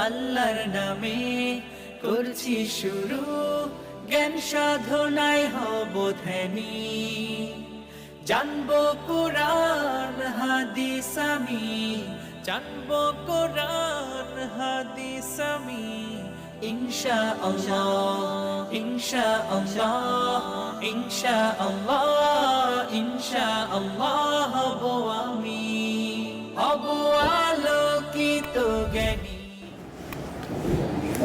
আল্লাহর নামে করছি শুরু, জ্ঞান সাধনায় হব ধ্যানী। জানবো কোরআন হাদিস আমি, জানবো কোরআন হাদিস আমি, ইনশাআল্লাহ ইনশাআল্লাহ ইনশাআল্লাহ ইনশাআল্লাহ হব আমি, হব আলোকিত জ্ঞানী।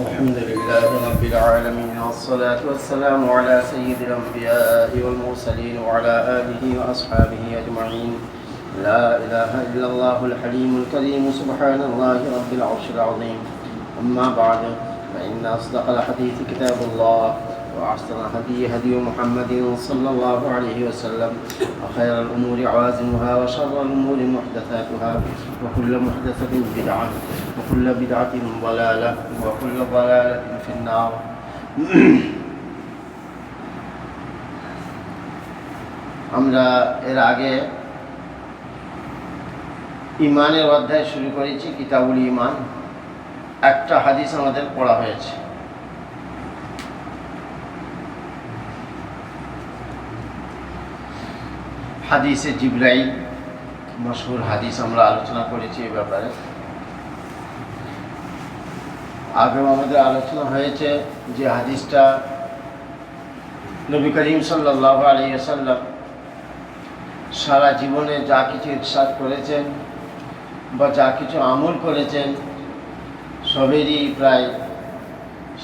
الحمد لله رب العالمين، والصلاة والسلام على سيد الأنبياء والمرسلين وعلى آله وأصحابه أجمعين. لا إله إلا الله الحليم الكريم، سبحان الله رب العرش العظيم. أما بعد، فإن أصدق الحديث كتاب الله، وأحسن الهدي هدي محمد صلى الله عليه وسلم، وخير الأمور عوازمها، وشر الأمور محدثاتها، وكل محدثة بدعة، وكل بدعة ضلالة، وكل ضلالة في النار. আমরা এর আগে ইমানের অধ্যায় শুরু করেছি, কিতাবুল ইমান। একটা হাদিস আমাদের পড়া হয়েছে। হাদিসে জিবরাইল, মশহুর হাদিস, আমরা আলোচনা করেছি এই ব্যাপারে। আগেও আমাদের আলোচনা হয়েছে যে হাদিসটা নবী করিম সাল্লাল্লাহু আলাইহি ওয়াসাল্লাম সারা জীবনে যা কিছু ইরশাদ করেছেন বা যা কিছু আমল করেছেন, সবেরই প্রায়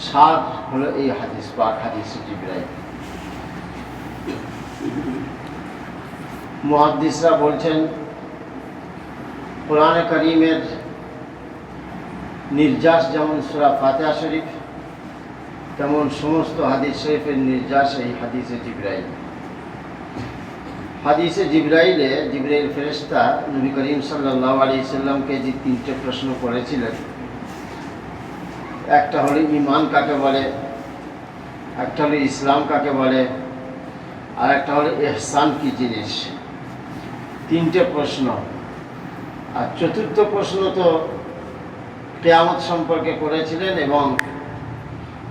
সার হলো এই হাদিস পাক, হাদিসে জিবরাইল। মুহাদ্দিসরা বলছেন, কোরআনে কারীমের নির্যাস যেমন সূরা ফাতিহা শরীফ, তেমন সমস্ত হাদিস শরীফের নির্যাস এই হাদিসে জিবরাইল। হাদিসে জিবরাইলে জিবরাইল ফেরেশতা নবী করিম সাল্লাল্লাহু আলাইহি সাল্লামকে যে তিনটে প্রশ্ন করেছিলেন, একটা হলো ঈমান কাকে বলে, একটা হলো ইসলাম কাকে বলে, আর একটা হলো ইহসান কি জিনিস। তিনটে প্রশ্ন। আর চতুর্থ প্রশ্ন তো কিয়ামত সম্পর্কে করেছিলেন, এবং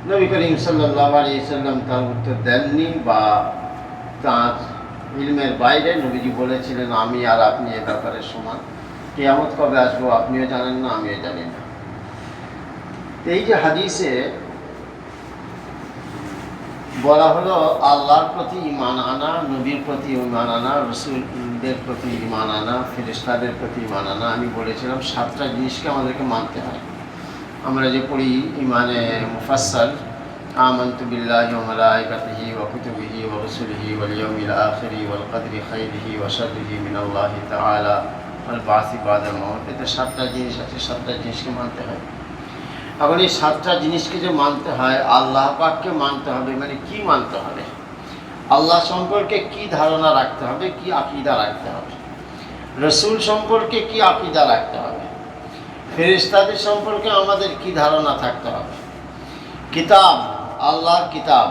নবী করিম সাল্লাল্লাহু আলাইহি সাল্লাম তার উত্তর দেননি, বা তাঁর ইলমের বাইরে। নবীজি বলেছিলেন, আমি আর আপনি এ ব্যাপারে সমান, কিয়ামত কবে আসবো আপনিও জানেন না, আমিও জানি না। এই যে হাদিসে বলা হলো আল্লাহর প্রতি ঈমান আনা, নবীর প্রতি ঈমান আনা, রাসূলদের প্রতি ঈমান আনা, ফেরেশতাদের প্রতি ঈমান আনা। আমি বলেছিলাম 7টা জিনিসকে আমাদেরকে মানতে হয়। আমরা যে পড়ি ঈমানে মুফাসসাল, আমানতু বিল্লাহি ওয়া মালাইকাতিহি ওয়া কুতুবিহি ওয়া রুসুলিহি ওয়াল ইয়াউমিল আখিরি ওয়াল কদরি খাইরিহি ওয়া শাররিহি মিনাল্লাহি তাআলা ওয়াল বাসি বাদাল মাউত। এতে 7টা জিনিস আছে, 7টা জিনিসকে মানতে হয়। এখন এই 7টা জিনিসকে যে মানতে হয়, আল্লাহ পাককে মানতে হবে। মানে কি মানতে হবে? আল্লাহ সম্পর্কে কি ধারণা রাখতে হবে, কি আকীদা রাখতে হবে, রসুল সম্পর্কে কি আকীদা রাখতে হবে, ফেরেশতাদের সম্পর্কে আমাদের কি ধারণা থাকতে হবে, কিতাব, আল্লাহর কিতাব,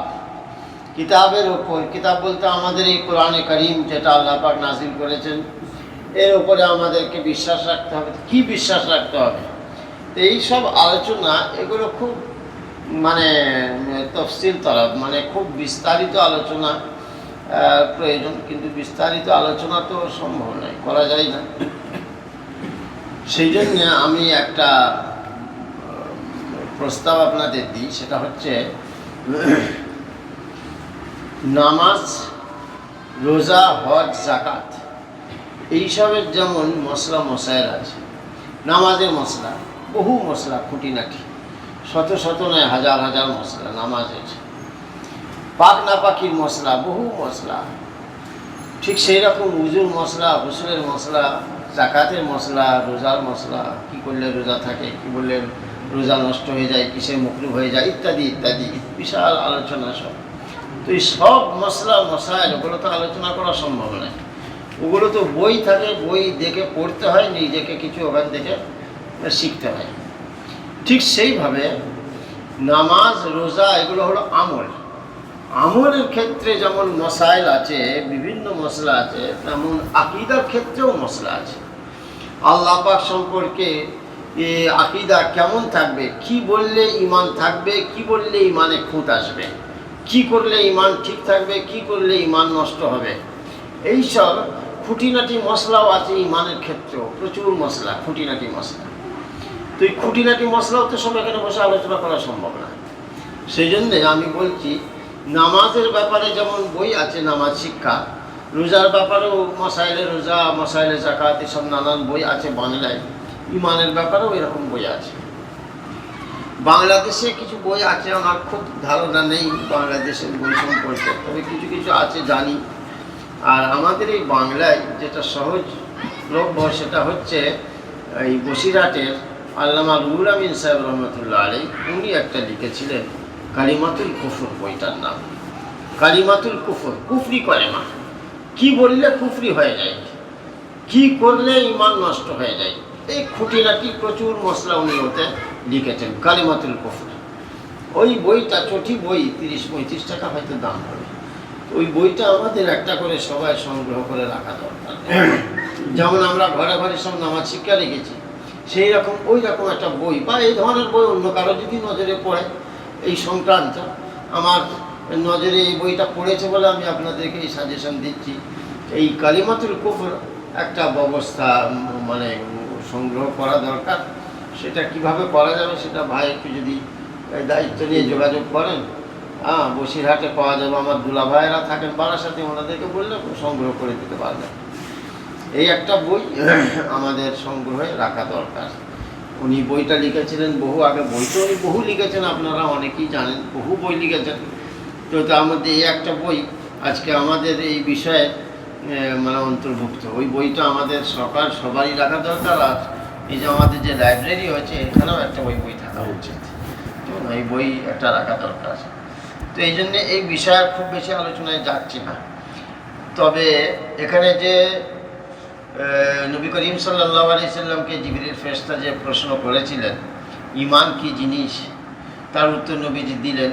কিতাবের ওপর, কিতাব বলতে আমাদের এই কোরআনে কারীম যেটা আল্লাহ পাক নাযিল করেছেন, এর উপরে আমাদেরকে বিশ্বাস রাখতে হবে। কি বিশ্বাস রাখতে হবে? এই সব আলোচনা, এগুলো খুব মানে তফসিল তলব, মানে খুব বিস্তারিত আলোচনা প্রয়োজন। কিন্তু বিস্তারিত আলোচনা তো সম্ভব নয়, করা যায় না। সেই জন্য আমি একটা প্রস্তাব আপনাদের দিই, সেটা হচ্ছে নামাজ, রোজা, হজ, যাকাত, এইসবের যেমন মশলা মশাইল আছে। নামাজের মশলা, বহু মশলা, খুঁটিনাটি, শত শত নয়, হাজার হাজার মশলা নামাজের। পাক নাপাকির মশলা, বহু মশলা। ঠিক সেই রকম উজুর মশলা, গোসলের মশলা, যাকাতের মশলা, রোজার মশলা, কি করলে রোজা থাকে, কি বললে রোজা নষ্ট হয়ে যায়, কিসে মাকরুহ হয়ে যায়, ইত্যাদি ইত্যাদি, বিশাল আলোচনা সব। তো এই সব মশলা মশাইল, ওগুলো তো আলোচনা করা সম্ভব নয়। ওগুলো তো বই থাকে, বই দেখে পড়তে হয়, নিজেকে কিছু ওখান থেকে শিখতে হয়। ঠিক সেইভাবে নামাজ, রোজা, এগুলো হলো আমল। আমলের ক্ষেত্রে যেমন মশাইল আছে, বিভিন্ন মশলা আছে, তেমন আকীদার ক্ষেত্রেও মশলা আছে। আল্লাহ পাক সম্পর্কে আকীদা কেমন থাকবে, কি বললে ঈমান থাকবে, কি বললে ঈমানে খুঁত আসবে, কি করলে ঈমান ঠিক থাকবে, কি করলে ঈমান নষ্ট হবে, এইসব খুঁটিনাটি মশলাও আছে ঈমানের ক্ষেত্রেও, প্রচুর মশলা, খুঁটিনাটি মশলা। তো এই খুঁটিনাটি মশলাও তো সব এখানে বসে আলোচনা করা সম্ভব না। সেই জন্যে আমি বলছি, নামাজের ব্যাপারে যেমন বই আছে নামাজ শিক্ষা, রোজার ব্যাপারেও মসাইলে রোজা, মসাইলে জাকাত, এসব নানান বই আছে বাংলায়। ঈমানের ব্যাপারেও এরকম বই আছে। বাংলাদেশে কিছু বই আছে, আমার খুব ধারণা নেই বাংলাদেশের বই সম্পর্কে, তবে কিছু কিছু আছে জানি। আর আমাদের এই বাংলায় যেটা সহজলভ্য সেটা হচ্ছে এই বসিরহাটের আল্লামা রুহুল আমিন সাহেব রহমতুল্লাহ আলাইহি, উনি একটা লিখেছিলেন কালিমাতুল কুফর, বইটার নাম কালিমাতুল কুফর, কুফরি কলেমা, কি বললে কুফরি হয়ে যায়, কি করলে ঈমান নষ্ট হয়ে যায়, এই খুঁটিনাটি প্রচুর মশলা উনি ওতে লিখেছেন, কালিমাতুল কুফর। ওই বইটা চটি বই, 30-35 টাকা হয়তো দাম হবে। ওই বইটা আমাদের একটা করে সবাই সংগ্রহ করে রাখা দরকার। যেমন আমরা ঘরে ঘরে সব নামাজ শিক্ষা রেখেছি, সেই রকম ওই রকম একটা বই বা এই ধরনের বই অন্য কারো যদি নজরে পড়ে এই সংক্রান্ত, আমার নজরে এই বইটা পড়েছে বলে আমি আপনাদেরকে এই সাজেশন দিচ্ছি। এই কালিমাতুল কুফর একটা ব্যবস্থা মানে সংগ্রহ করা দরকার। সেটা কিভাবে করা যাবে সেটা ভাই একটু যদি দায়িত্ব নিয়ে যোগাযোগ করেন, বসিরহাটে পাওয়া যাবে, আমার দুলা ভাইয়েরা থাকেন বারাসাতে, ওনাদেরকে বললে সংগ্রহ করে দিতে পারবেন। এই একটা বই আমাদের সংগ্রহে রাখা দরকার। উনি বইটা লিখেছিলেন বহু আগে, বইটা উনি বহু লিখেছেন, আপনারা অনেকেই জানেন, বহু বই লিখেছেন। তো তার মধ্যে এই একটা বই আজকে আমাদের এই বিষয়ে মানে অন্তর্ভুক্ত। ওই বইটা আমাদের সবারই রাখা দরকার। আর এই যে আমাদের যে লাইব্রেরি হয়েছে এখানেও একটা বই থাকা উচিত, এই বই একটা রাখা দরকার। তো এই জন্যে এই বিষয়ে খুব বেশি আলোচনায় যাচ্ছি না। তবে এখানে যে নবী করিম সাল্লাল্লাহু আলাইহি সাল্লামকে জিবরিল ফেরেশতা যে প্রশ্ন করেছিলেন ঈমান কি জিনিস, তার উত্তর নবীজি দিলেন।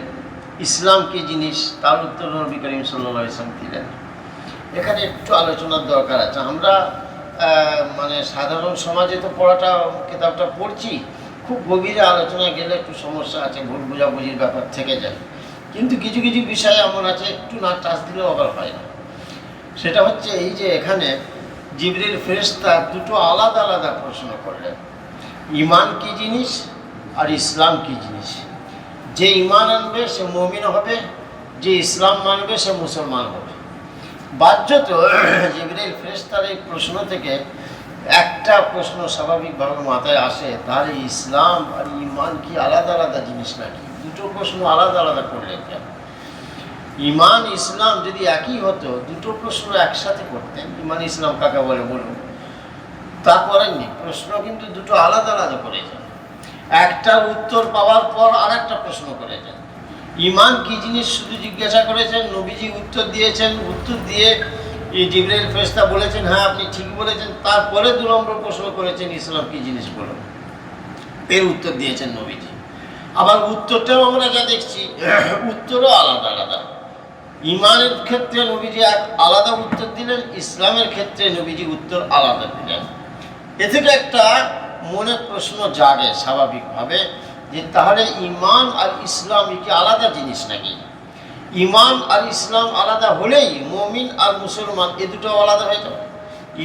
ইসলাম কি জিনিস, তার উত্তর নবী করিম সাল্লাল্লাহু আলাইহি সাল্লাম দিলেন। এখানে একটু আলোচনার দরকার আছে। আমরা মানে সাধারণ সমাজে তো পড়াটা, কিতাবটা পড়ছি, খুব গভীরে আলোচনা গেলে একটু সমস্যা আছে, ভুল বোঝাবুঝির ব্যাপার থেকে যায়। কিন্তু কিছু কিছু বিষয় এমন আছে একটু না টাচ দিলেও আবার হয় না। সেটা হচ্ছে এই যে এখানে জিবরিল ফেরেশতা দুটো আলাদা আলাদা প্রশ্ন করলেন, ঈমান কি জিনিস আর ইসলাম কি জিনিস। যে ঈমান আনবে সে মুমিন হবে, যে ইসলাম মানবে সে মুসলমান হবে। বাহ্যত জিবরিল ফেরেশতার এই প্রশ্ন থেকে একটা প্রশ্ন স্বাভাবিকভাবে মাথায় আসে, তাহলে ইসলাম আর ঈমান কি আলাদা আলাদা জিনিস নাকি? দুটো প্রশ্ন আলাদা আলাদা করলেন কেন? ঈমান ইসলাম যদি একই হতো, দুটো প্রশ্ন একসাথে করতেন, ঈমান ইসলাম কাকে বলে বলুন, তা করেননি। প্রশ্ন কিন্তু দুটো আলাদা আলাদা করেছেন। একটা উত্তর পাওয়ার পর আর একটা প্রশ্ন করেছেন। ঈমান কি জিনিস শুধু জিজ্ঞাসা করেছেন, নবীজি উত্তর দিয়েছেন, উত্তর দিয়ে জিবরিল ফেরেশতা বলেছেন হ্যাঁ আপনি ঠিক বলেছেন। তারপরে 2 নম্বর প্রশ্ন করেছেন ইসলাম কি জিনিস বলুন, এর উত্তর দিয়েছেন নবীজি। আবার উত্তরটাও আমরা যা দেখছি উত্তরও আলাদা আলাদা। ঈমানের ক্ষেত্রে নবীজি এক আলাদা উত্তর দিলেন, ইসলামের ক্ষেত্রে নবীজি উত্তর আলাদা দিলেন। এ থেকে একটা মনের প্রশ্ন জাগে স্বাভাবিকভাবে যে তাহলে ঈমান আর ইসলাম কি আলাদা জিনিস নাকি? ঈমান আর ইসলাম আলাদা হলেই মুমিন আর মুসলমান এ দুটো আলাদা হয়ে যাবে।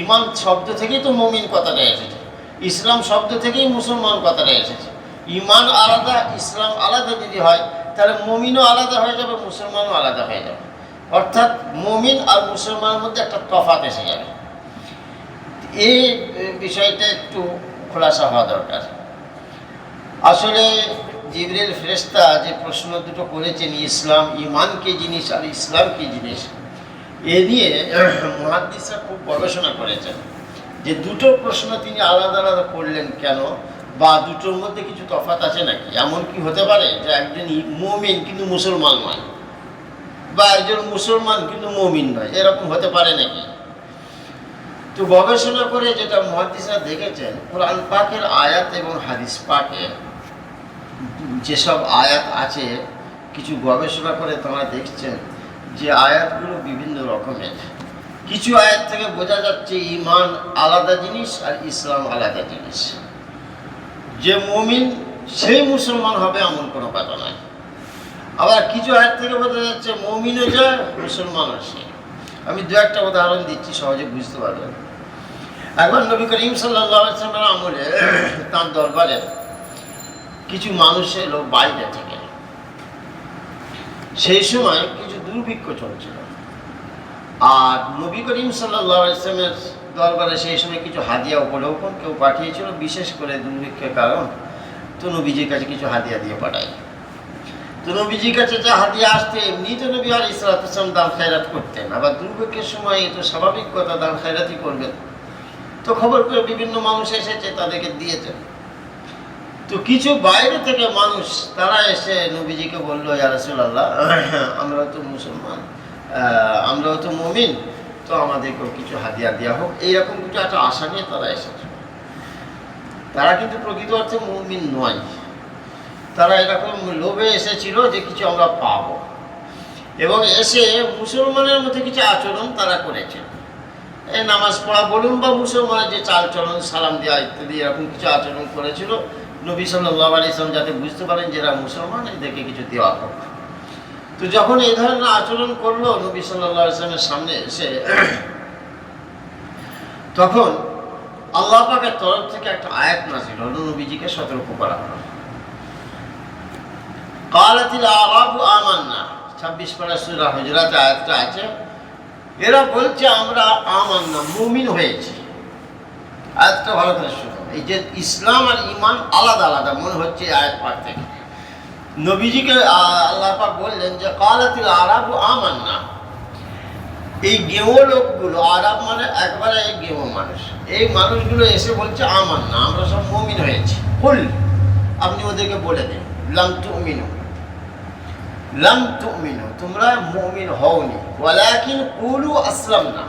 ঈমান শব্দ থেকেই তো মুমিন কথাটা এসেছে, ইসলাম শব্দ থেকেই মুসলমান কথাটা এসেছে। ঈমান আলাদা ইসলাম আলাদা যদি হয় তাহলে মুমিনও আলাদা হয়ে যাবে, মুসলমানও আলাদা হয়ে যাবে। অর্থাৎ মুমিন আর মুসলমানের মধ্যে একটা তফাৎ এসে যাবে। এই বিষয়টা একটু খোলাসা হওয়া দরকার। আসলে জিবরিল ফেরেশতা যে প্রশ্ন দুটো করেছেন, ইসলাম ঈমান কি জিনিস আর ইসলাম কি জিনিস, এ নিয়ে মুহাদ্দিসরা খুব গবেষণা করেছেন যে দুটো প্রশ্ন তিনি আলাদা আলাদা করলেন কেন, বা দুটোর মধ্যে কিছু তফাৎ আছে নাকি। এমন কি হতে পারে যে একজন মুমিন কিন্তু মুসলমান নয়, বা একজন মুসলমান কিন্তু মুমিন নয়, এরকম হতে পারে নাকি? তো গবেষণা করে যেটা মুহাদ্দিসরা দেখেছেন, কোরআন পাকের আয়াত এবং হাদিস পাকে যেসব আয়াত আছে, কিছু গবেষণা করে তারা দেখছেন যে আয়াতগুলো বিভিন্ন রকমের। কিছু আয়াত থেকে বোঝা যাচ্ছে ঈমান আলাদা জিনিস আর ইসলাম আলাদা জিনিস। যে মুমিন সেই মুসলমান হবে এমন কোনো কথা নয়। আবার কিছু আয়াত থেকে বোঝা যাচ্ছে মুমিনও যে মুসলমানও সে। আমি দু একটা উদাহরণ দিচ্ছি, সহজে বুঝতে পারবেন। একবার নবী করিম সাল্লাল্লাহু আলাইহি ওয়াসাল্লামের আমলে তার দরবারে কিছু মানুষ এলো বাইরে থেকে। সেই সময় কিছু দুর্ভিক্ষ চলছিল, আর নবী করিম সাল্লাল্লাহু আলাইহি ওয়াসাল্লামের দরবারে সেই সময় কিছু হাদিয়া উপলক্ষণ কেউ পাঠিয়েছিল, বিশেষ করে দুর্ভিক্ষের কারণ। তো নবীজির কাছে কিছু হাদিয়া দিয়ে পাঠায়। তো নবীজির কাছে যা হাদিয়া আসতে, এমনি তো নবী আলাইহিস সালাতু ওয়াস সালাম দান খায়রাত করতেন, আবার দুর্ভিক্ষের সময় এ তো স্বাভাবিক কথা, দান খায়রাতই করবেন। তো খবর পেয়ে বিভিন্ন মানুষ এসেছে, তাদেরকে দিয়েছেন। তো কিছু বাইরে থেকে মানুষ তারা এসে নবীজিকে বললো, ইয়া রাসূলুল্লাহ, আমরা তো মুসলমান, আমরাও তো মুমিন, তো আমাদেরকেও কিছু হাদিয়া দেওয়া হোক। এইরকম কিছু একটা আশা নিয়ে তারা এসেছে। তারা কিন্তু প্রকৃত অর্থে মুমিন নয়, তারা এরকম লোভে এসেছিল যে কিছু আমরা পাবো, এবং এসে মুসলমানের মধ্যে কিছু আচরণ তারা করেছে। এই নামাজ পড়া বলুন বা মুসলমানের যে চালচলন, সালাম দেওয়া ইত্যাদি, এরকম কিছু আচরণ করেছিল। নবী সাল্লাল্লাহু আলাইহি ওয়াসাল্লাম যাতে বুঝতে পারেন যে এরা মুসলমান, এদেরকে কিছু দেওয়া হোক। তো যখন এই ধরনের আচরণ করলো নবী সাল্লাল্লাহু আলাইহি ওয়াসাল্লামের সামনে এসে, তখন আল্লাহ পাকের তরফ থেকে একটা আয়াত নাযিল হলো, নবীজিকে সতর্ক করা হলো। ক্বালাতিল আরাবু আমান্না, 26 পারা সূরা হুজুরাতে আয়াতটা আছে। এরা বলছে আমরা আমান্না, মুমিন হয়েছি। আয়াতটা ভালো করে শুনুন। এই যে ইসলাম আর ঈমান আলাদা আলাদা মনে হচ্ছে আয়াত পাঠ থেকে। নবীজিকে আল্লাহ পাক বললেন যে ক্বালাতিল আরাবু আমান্না, এই গেঁয়ো লোকগুলো, আরব মানে একবারে এই গেঁয়ো মানুষ, এই মানুষগুলো এসে বলছে আমান্না, আমরা সব মুমিন হয়েছি। কুল, আপনি ওদেরকে বলে দিন, লাম তুমিনু, লাম তুমিনু, তোমরা মুমিন হওনি, ওয়ালাকিন কুলু আসলামনা,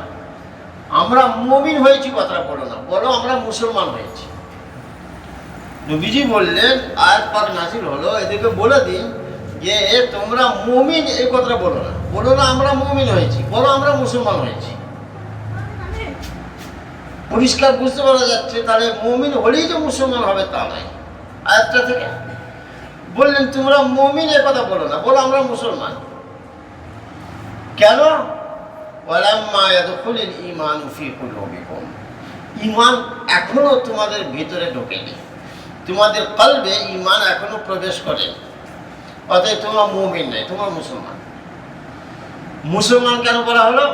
আমরা মুমিন হয়েছি কথাটা বলো না, বলো আমরা মুসলমান হয়েছি। নবীজি বললেন, আয়াত পাক নাযিল হলো, এদেরকে বলে দিন যে তোমরা মুমিন এই কথাটা বলো না, বলো না আমরা মুমিন হয়েছি, বলো আমরা মুসলমান হয়েছি। পরিষ্কার বুঝতে পারা যাচ্ছে তাহলে মুমিন হলেই যে মুসলমান হবে তা নয়। আয়াতটা থেকে বললেন তোমরা মুমিন এ কথা বলো না, বলো আমরা মুসলমান। কেন? ওয়ালাম্মা ইয়াদখুলুল ঈমানু ফী কুলুবিকুম, ঈমান এখনো তোমাদের ভিতরে ঢোকেনি, তোমাদের কলবে ঈমান এখনো প্রবেশ করেনি, অতএব তোমরা মুমিন নাই, তোমরা মুসলমান। মুসলমান কেন বলা হলো?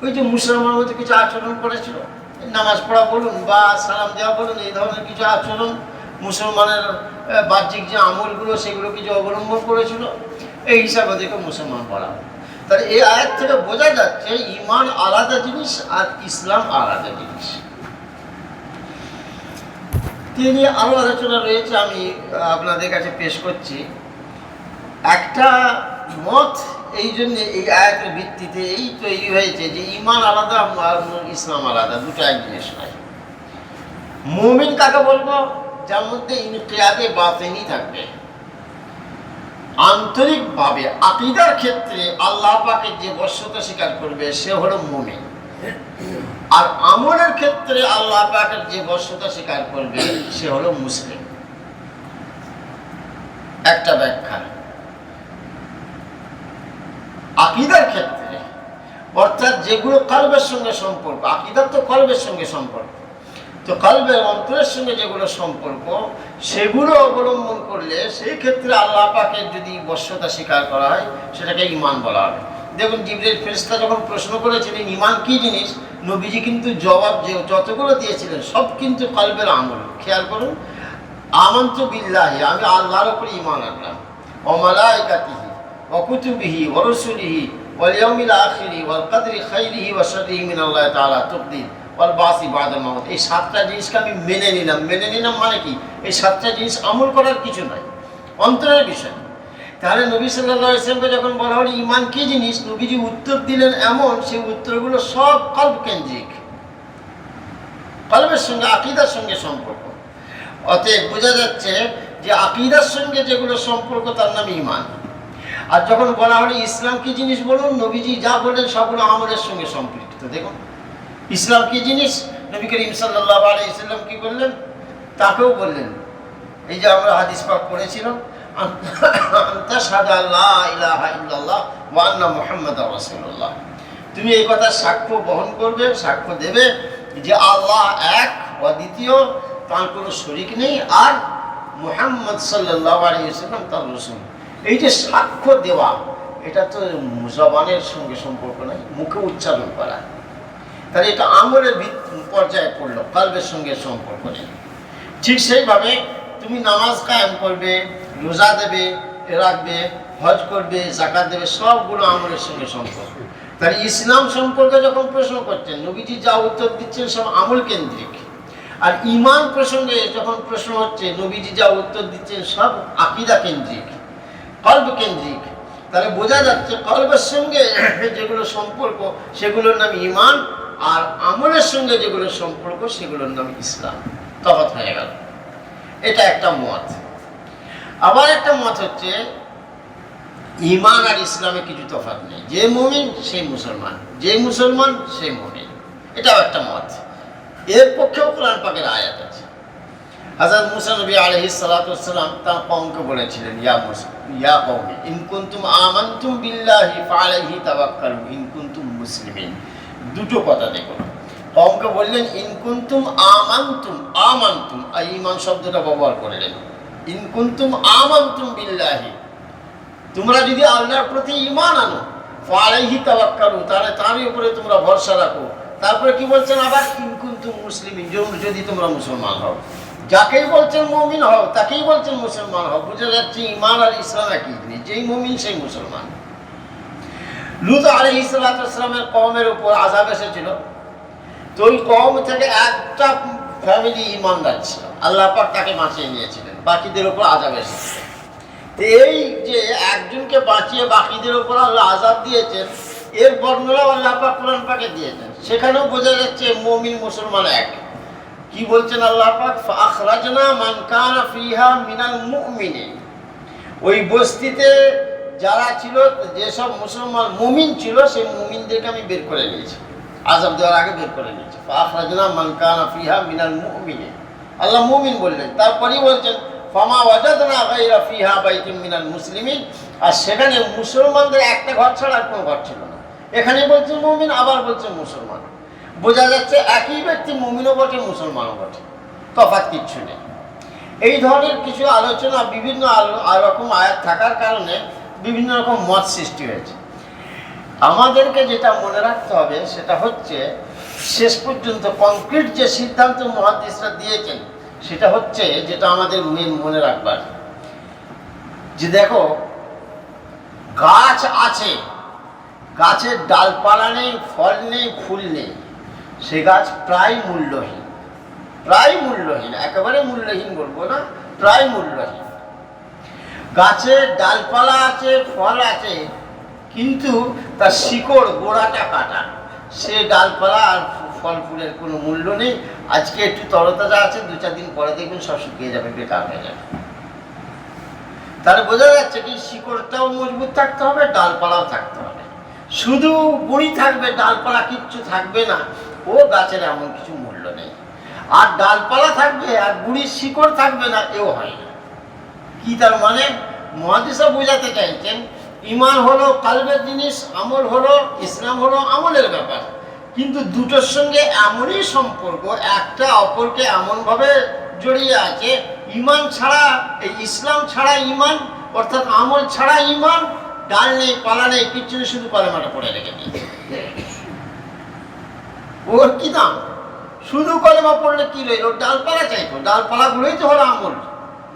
ওই যে মুসলমানের মধ্যে কিছু আচরণ করেছিল, নামাজ পড়া বলুন বা সালাম দেওয়া বলুন, এই ধরনের কিছু আচরণ, মুসলমানের বাহ্যিক যে আমলগুলো সেগুলো কিছু অবলম্বন করেছিল, এই হিসাবে দেখে মুসলমান বলা হয়। তাহলে এই আয়াত থেকে বোঝা যাচ্ছে ঈমান আলাদা জিনিস আর ইসলাম আলাদা জিনিস। তিনি আরও আলোচনা রয়েছে, আমি আপনাদের কাছে পেশ করছি। একটা মত এই জন্য এই আয়াতের ভিত্তিতে এই তৈরি হয়েছে যে ঈমান আলাদা আর ইসলাম আলাদা, দুটো এক জিনিস নয়। মুমিন কাকে বলবো? যার মধ্যে ইনকিয়াদে বাতিনি থাকবে, আন্তরিকভাবে আকীদার ক্ষেত্রে আল্লাহ পাকের যে বশ্যতা স্বীকার করবে সে হলো মুমিন। আর আমলের ক্ষেত্রে আল্লাহ পাকের যে বশ্যতা স্বীকার করবে সে হলো মুসলিম। একটা ব্যাখ্যা। আকীদার ক্ষেত্রে অর্থাৎ যেগুলো কলবের সঙ্গে সম্পর্ক, আকীদার তো কলবের সঙ্গে সম্পর্ক, তো কলবের অন্তরের সঙ্গে যেগুলো সম্পর্ক সেগুলো অবলম্বন করলে সেই ক্ষেত্রে আল্লাহ পাকের যদি বশ্যতা স্বীকার করা হয় সেটাকে ঈমান বলা হবে। দেখুন জিবরীল ফেরেশতা যখন প্রশ্ন করেছিলেন ঈমান কি জিনিস, নবীজি কিন্তু জবাব যে যতগুলো দিয়েছিলেন সব কিন্তু কলবের আমল। খেয়াল করুন, আমানতু বিল্লাহি, আমি আল্লাহর উপর ঈমান আনলাম, ওয়া মালাইকাতিহি ওয়া কুতুবিহি ওয়া রুসুলিহি ওয়াল ইয়াউমিল আখিরি ওয়াল কদরি খাইরিহি ওয়া শাররিহি মিনাল্লাহি তাআলা তুকদির ওয়াল বাসি বাদাল মাউত। এই সাতটা জিনিসকে আমি মেনে নিলাম। মেনে নিলাম মানে কি? এই সাতটা জিনিস আমল করার কিছু নয়, অন্তরের বিষয়। তাহলে নবী সাল্লাল্লাহু আলাইহি ওয়াসাল্লামকে যখন বলা হলো ঈমান কি জিনিস, নবীজি উত্তর দিলেন এমন, সেই উত্তরগুলো সব কলব কেন্দ্রিক, কলবের সঙ্গে আকীদার সঙ্গে সম্পর্ক। অতএব বোঝা যাচ্ছে যে আকীদার সঙ্গে যেগুলো সম্পর্ক তার নাম ঈমান। আর যখন বলা হলো ইসলাম কি জিনিস বলুন, নবীজি যা বললেন সবগুলো আমলের সঙ্গে সম্পৃক্ত। দেখুন ইসলাম কি জিনিস, নবী করিম সাল্লাল্লাহু আলাইহি ওয়াসাল্লাম কি বললেন? তাকেও বললেন, এই যে আমরা হাদিস পাক পড়েছিলাম, আনতা শাহাদা লা ইলাহা ইল্লাল্লাহ ওয়া আন্না মুহাম্মাদার রাসূলুল্লাহ, তুমি এই কথা সাক্ষ্য বহন করবে, সাক্ষ্য দেবে যে আল্লাহ এক, অদ্বিতীয়, তার কোনো শরীক নেই, আর মুহাম্মদ সাল্লাল্লাহু আলাইহি ওয়াসাল্লাম তার রাসূল। এই যে সাক্ষ্য দেওয়া, এটা তো জবানের সঙ্গে সম্পর্ক নয়, মুখে উচ্চারণ করা, তাহলে এটা আমলের পর্যায়ে পড়লো, কলবের সঙ্গে সম্পর্ক নেই। ঠিক সেইভাবে তুমি নামাজ কায়েম করবে, রোজা দেবে, রাখবে, হজ করবে, যাকাত দেবে, সবগুলো আমলের সঙ্গে সম্পর্ক। তাহলে ইসলাম সম্পর্কে যখন প্রশ্ন করছেন, নবীজি যা উত্তর দিচ্ছেন সব আমল কেন্দ্রিক। আর ঈমান প্রসঙ্গে যখন প্রশ্ন হচ্ছে, নবীজি যা উত্তর দিচ্ছেন সব আকীদা কেন্দ্রিক, কলব কেন্দ্রিক। তাহলে বোঝা যাচ্ছে কলবের সঙ্গে যেগুলো সম্পর্ক সেগুলোর নাম ঈমান, আর আমলের সঙ্গে যেগুলো সম্পর্ক সেগুলোর নাম ইসলাম। তফাৎ হয়ে গেল। এটা একটা মত। আবার একটা মত হচ্ছে ঈমান আর ইসলামে কিছু তফাৎ নেই, যে মুমিন সেই মুসলমান, যে মুসলমান সেই মুমিন। এটাও একটা মত। এর পক্ষেও কোরআন পাকের আয়াত আছে। হযরত মুসা নবী আলাইহিস সালাতু ওয়াস সালাম তার কওমকে বলেছিলেন, ইয়া কওমি ইন কুনতুম আমানতুম বিল্লাহি ফাআলাইহি তাওয়াক্কালু ইন কুনতুম মুসলিমিন। দুটো কথা দেখুন, কওমকে বললেন ইন কুনতুম আমানতুম, আমানতুম আর ঈমান শব্দটা ব্যবহার করলেন। ইন কুনতুম আমানতুম বিল্লাহি, তোমরা যদি আল্লাহর প্রতি ঈমান আনো, ফাআলাইহি তাওয়াক্কালু, তাহলে তারই উপরে তোমরা ভরসা রাখো। তারপরে কি বলছেন আবার, ইন কুনতুম মুসলিমিন, যদি তোমরা মুসলমান হও। যাকেই বলছেন মুমিন হও, তাকেই বলছেন মুসলমান হও। বুঝা যাচ্ছে ঈমান আর ইসলাম একই জিনিস, যেই মুমিন সেই মুসলমান। লূত আলাইহিস সালাতু ওয়াস সালামের কওমের উপর আযাব এসেছিল, তো ওই কওম থেকে একটা ফ্যামিলি ঈমানদার ছিল, আল্লাহ পাক তাকে বাঁচিয়ে নিয়েছিলেন, বাকিদের উপর আযাব এসেছিল। তো এই যে একজনকে বাঁচিয়ে বাকিদের উপর আল্লাহ আযাব দিয়েছেন, এর বর্ণনা আল্লাহ পাক কোরআন পাকে দিয়েছেন। সেখানেও বোঝা যাচ্ছে মুমিন মুসলমান এক। কি বলছেন আল্লাহ পাক, ফাখরাজনা মান কানা ফিহা মিনাল মুমিনিন, ওই বস্তিতে যারা ছিল, যেসব মুসলমান মুমিন ছিল, সেই মুমিনদেরকে আমি বের করে নিয়েছি, আযাব দেওয়ার আগে বের করে নিয়েছি। ফাখরাজনা মান কানা ফিহা মিনাল মুমিনিন, আল্লাহ মুমিন বললেন। তারপরেই বলছেন ফামা ওয়াজাদনা গায়রা ফিহা বাইতুম মিনাল মুসলিমিন, আর সেখানে মুসলমানদের একটা ঘর ছাড়া আর কোনো ঘর ছিল না। এখানে বলছেন মুমিন, আবার বলছেন মুসলমান। বোঝা যাচ্ছে একই ব্যক্তি মুমিনও বটে, মুসলমানও বটে, তফাৎ কিচ্ছু নেই। এই ধরনের কিছু আলোচনা, বিভিন্ন রকম আয়াত থাকার কারণে বিভিন্ন রকম মত সৃষ্টি হয়েছে। আমাদেরকে যেটা মনে রাখতে হবে সেটা হচ্ছে, শেষ পর্যন্ত কংক্রিট যে সিদ্ধান্ত মুহাদ্দিসরা দিয়েছেন সেটা হচ্ছে, যেটা আমাদের মেন মনে রাখবার, যে দেখো গাছ আছে, গাছের ডালপালা নেই, ফল নেই, ফুল নেই, সে গাছ প্রায় মূল্যহীন, প্রায় মূল্যহীন, একেবারে মূল্যহীন বলবো না, প্রায় মূল্যহীন। গাছের ডালপালা আছে, ফল আছে, কিন্তু তার শিকড় গোড়াটা কাটা, সে ডালপালা আর ফল ফুলের কোনো মূল্য নেই। আজকে একটু তরতাজা আছে, 2-4 দিন পরে দেখবেন সব শুকিয়ে যাবে, বেকার হয়ে যাবে। তাহলে বোঝা যাচ্ছে কি, শিকড়টাও মজবুত থাকতে হবে, ডালপালাও থাকতে হবে। শুধু গুঁড়ি থাকবে, ডালপালা কিচ্ছু থাকবে না, ও গাছের এমন কিছু মূল্য নেই। আর ডালপালা থাকবে আর গুঁড়ির শিকড় থাকবে না, এও হয় না। কি তার মানে, মুহাদ্দিসরা বোঝাতে চাইছেন, ঈমান হলো কলবের জিনিস, আমল হলো, ইসলাম হলো আমলের ব্যাপার। কিন্তু দুটোর সঙ্গে এমনই সম্পর্ক, একটা অপরকে এমনভাবে জড়িয়ে আছে, ঈমান ছাড়া, এই ইসলাম ছাড়া ঈমান, অর্থাৎ আমল ছাড়া ঈমান, ডাল নেই, পালা নেই, কিচ্ছু নেই, শুধু কলেমাটা পড়ে রেখে দিয়েছে। ওর কি দাম? শুধু কলেমা পড়লে কি রইল? ডালপালা চাইতো, ডালপালাগুলোই তো হলো আমল,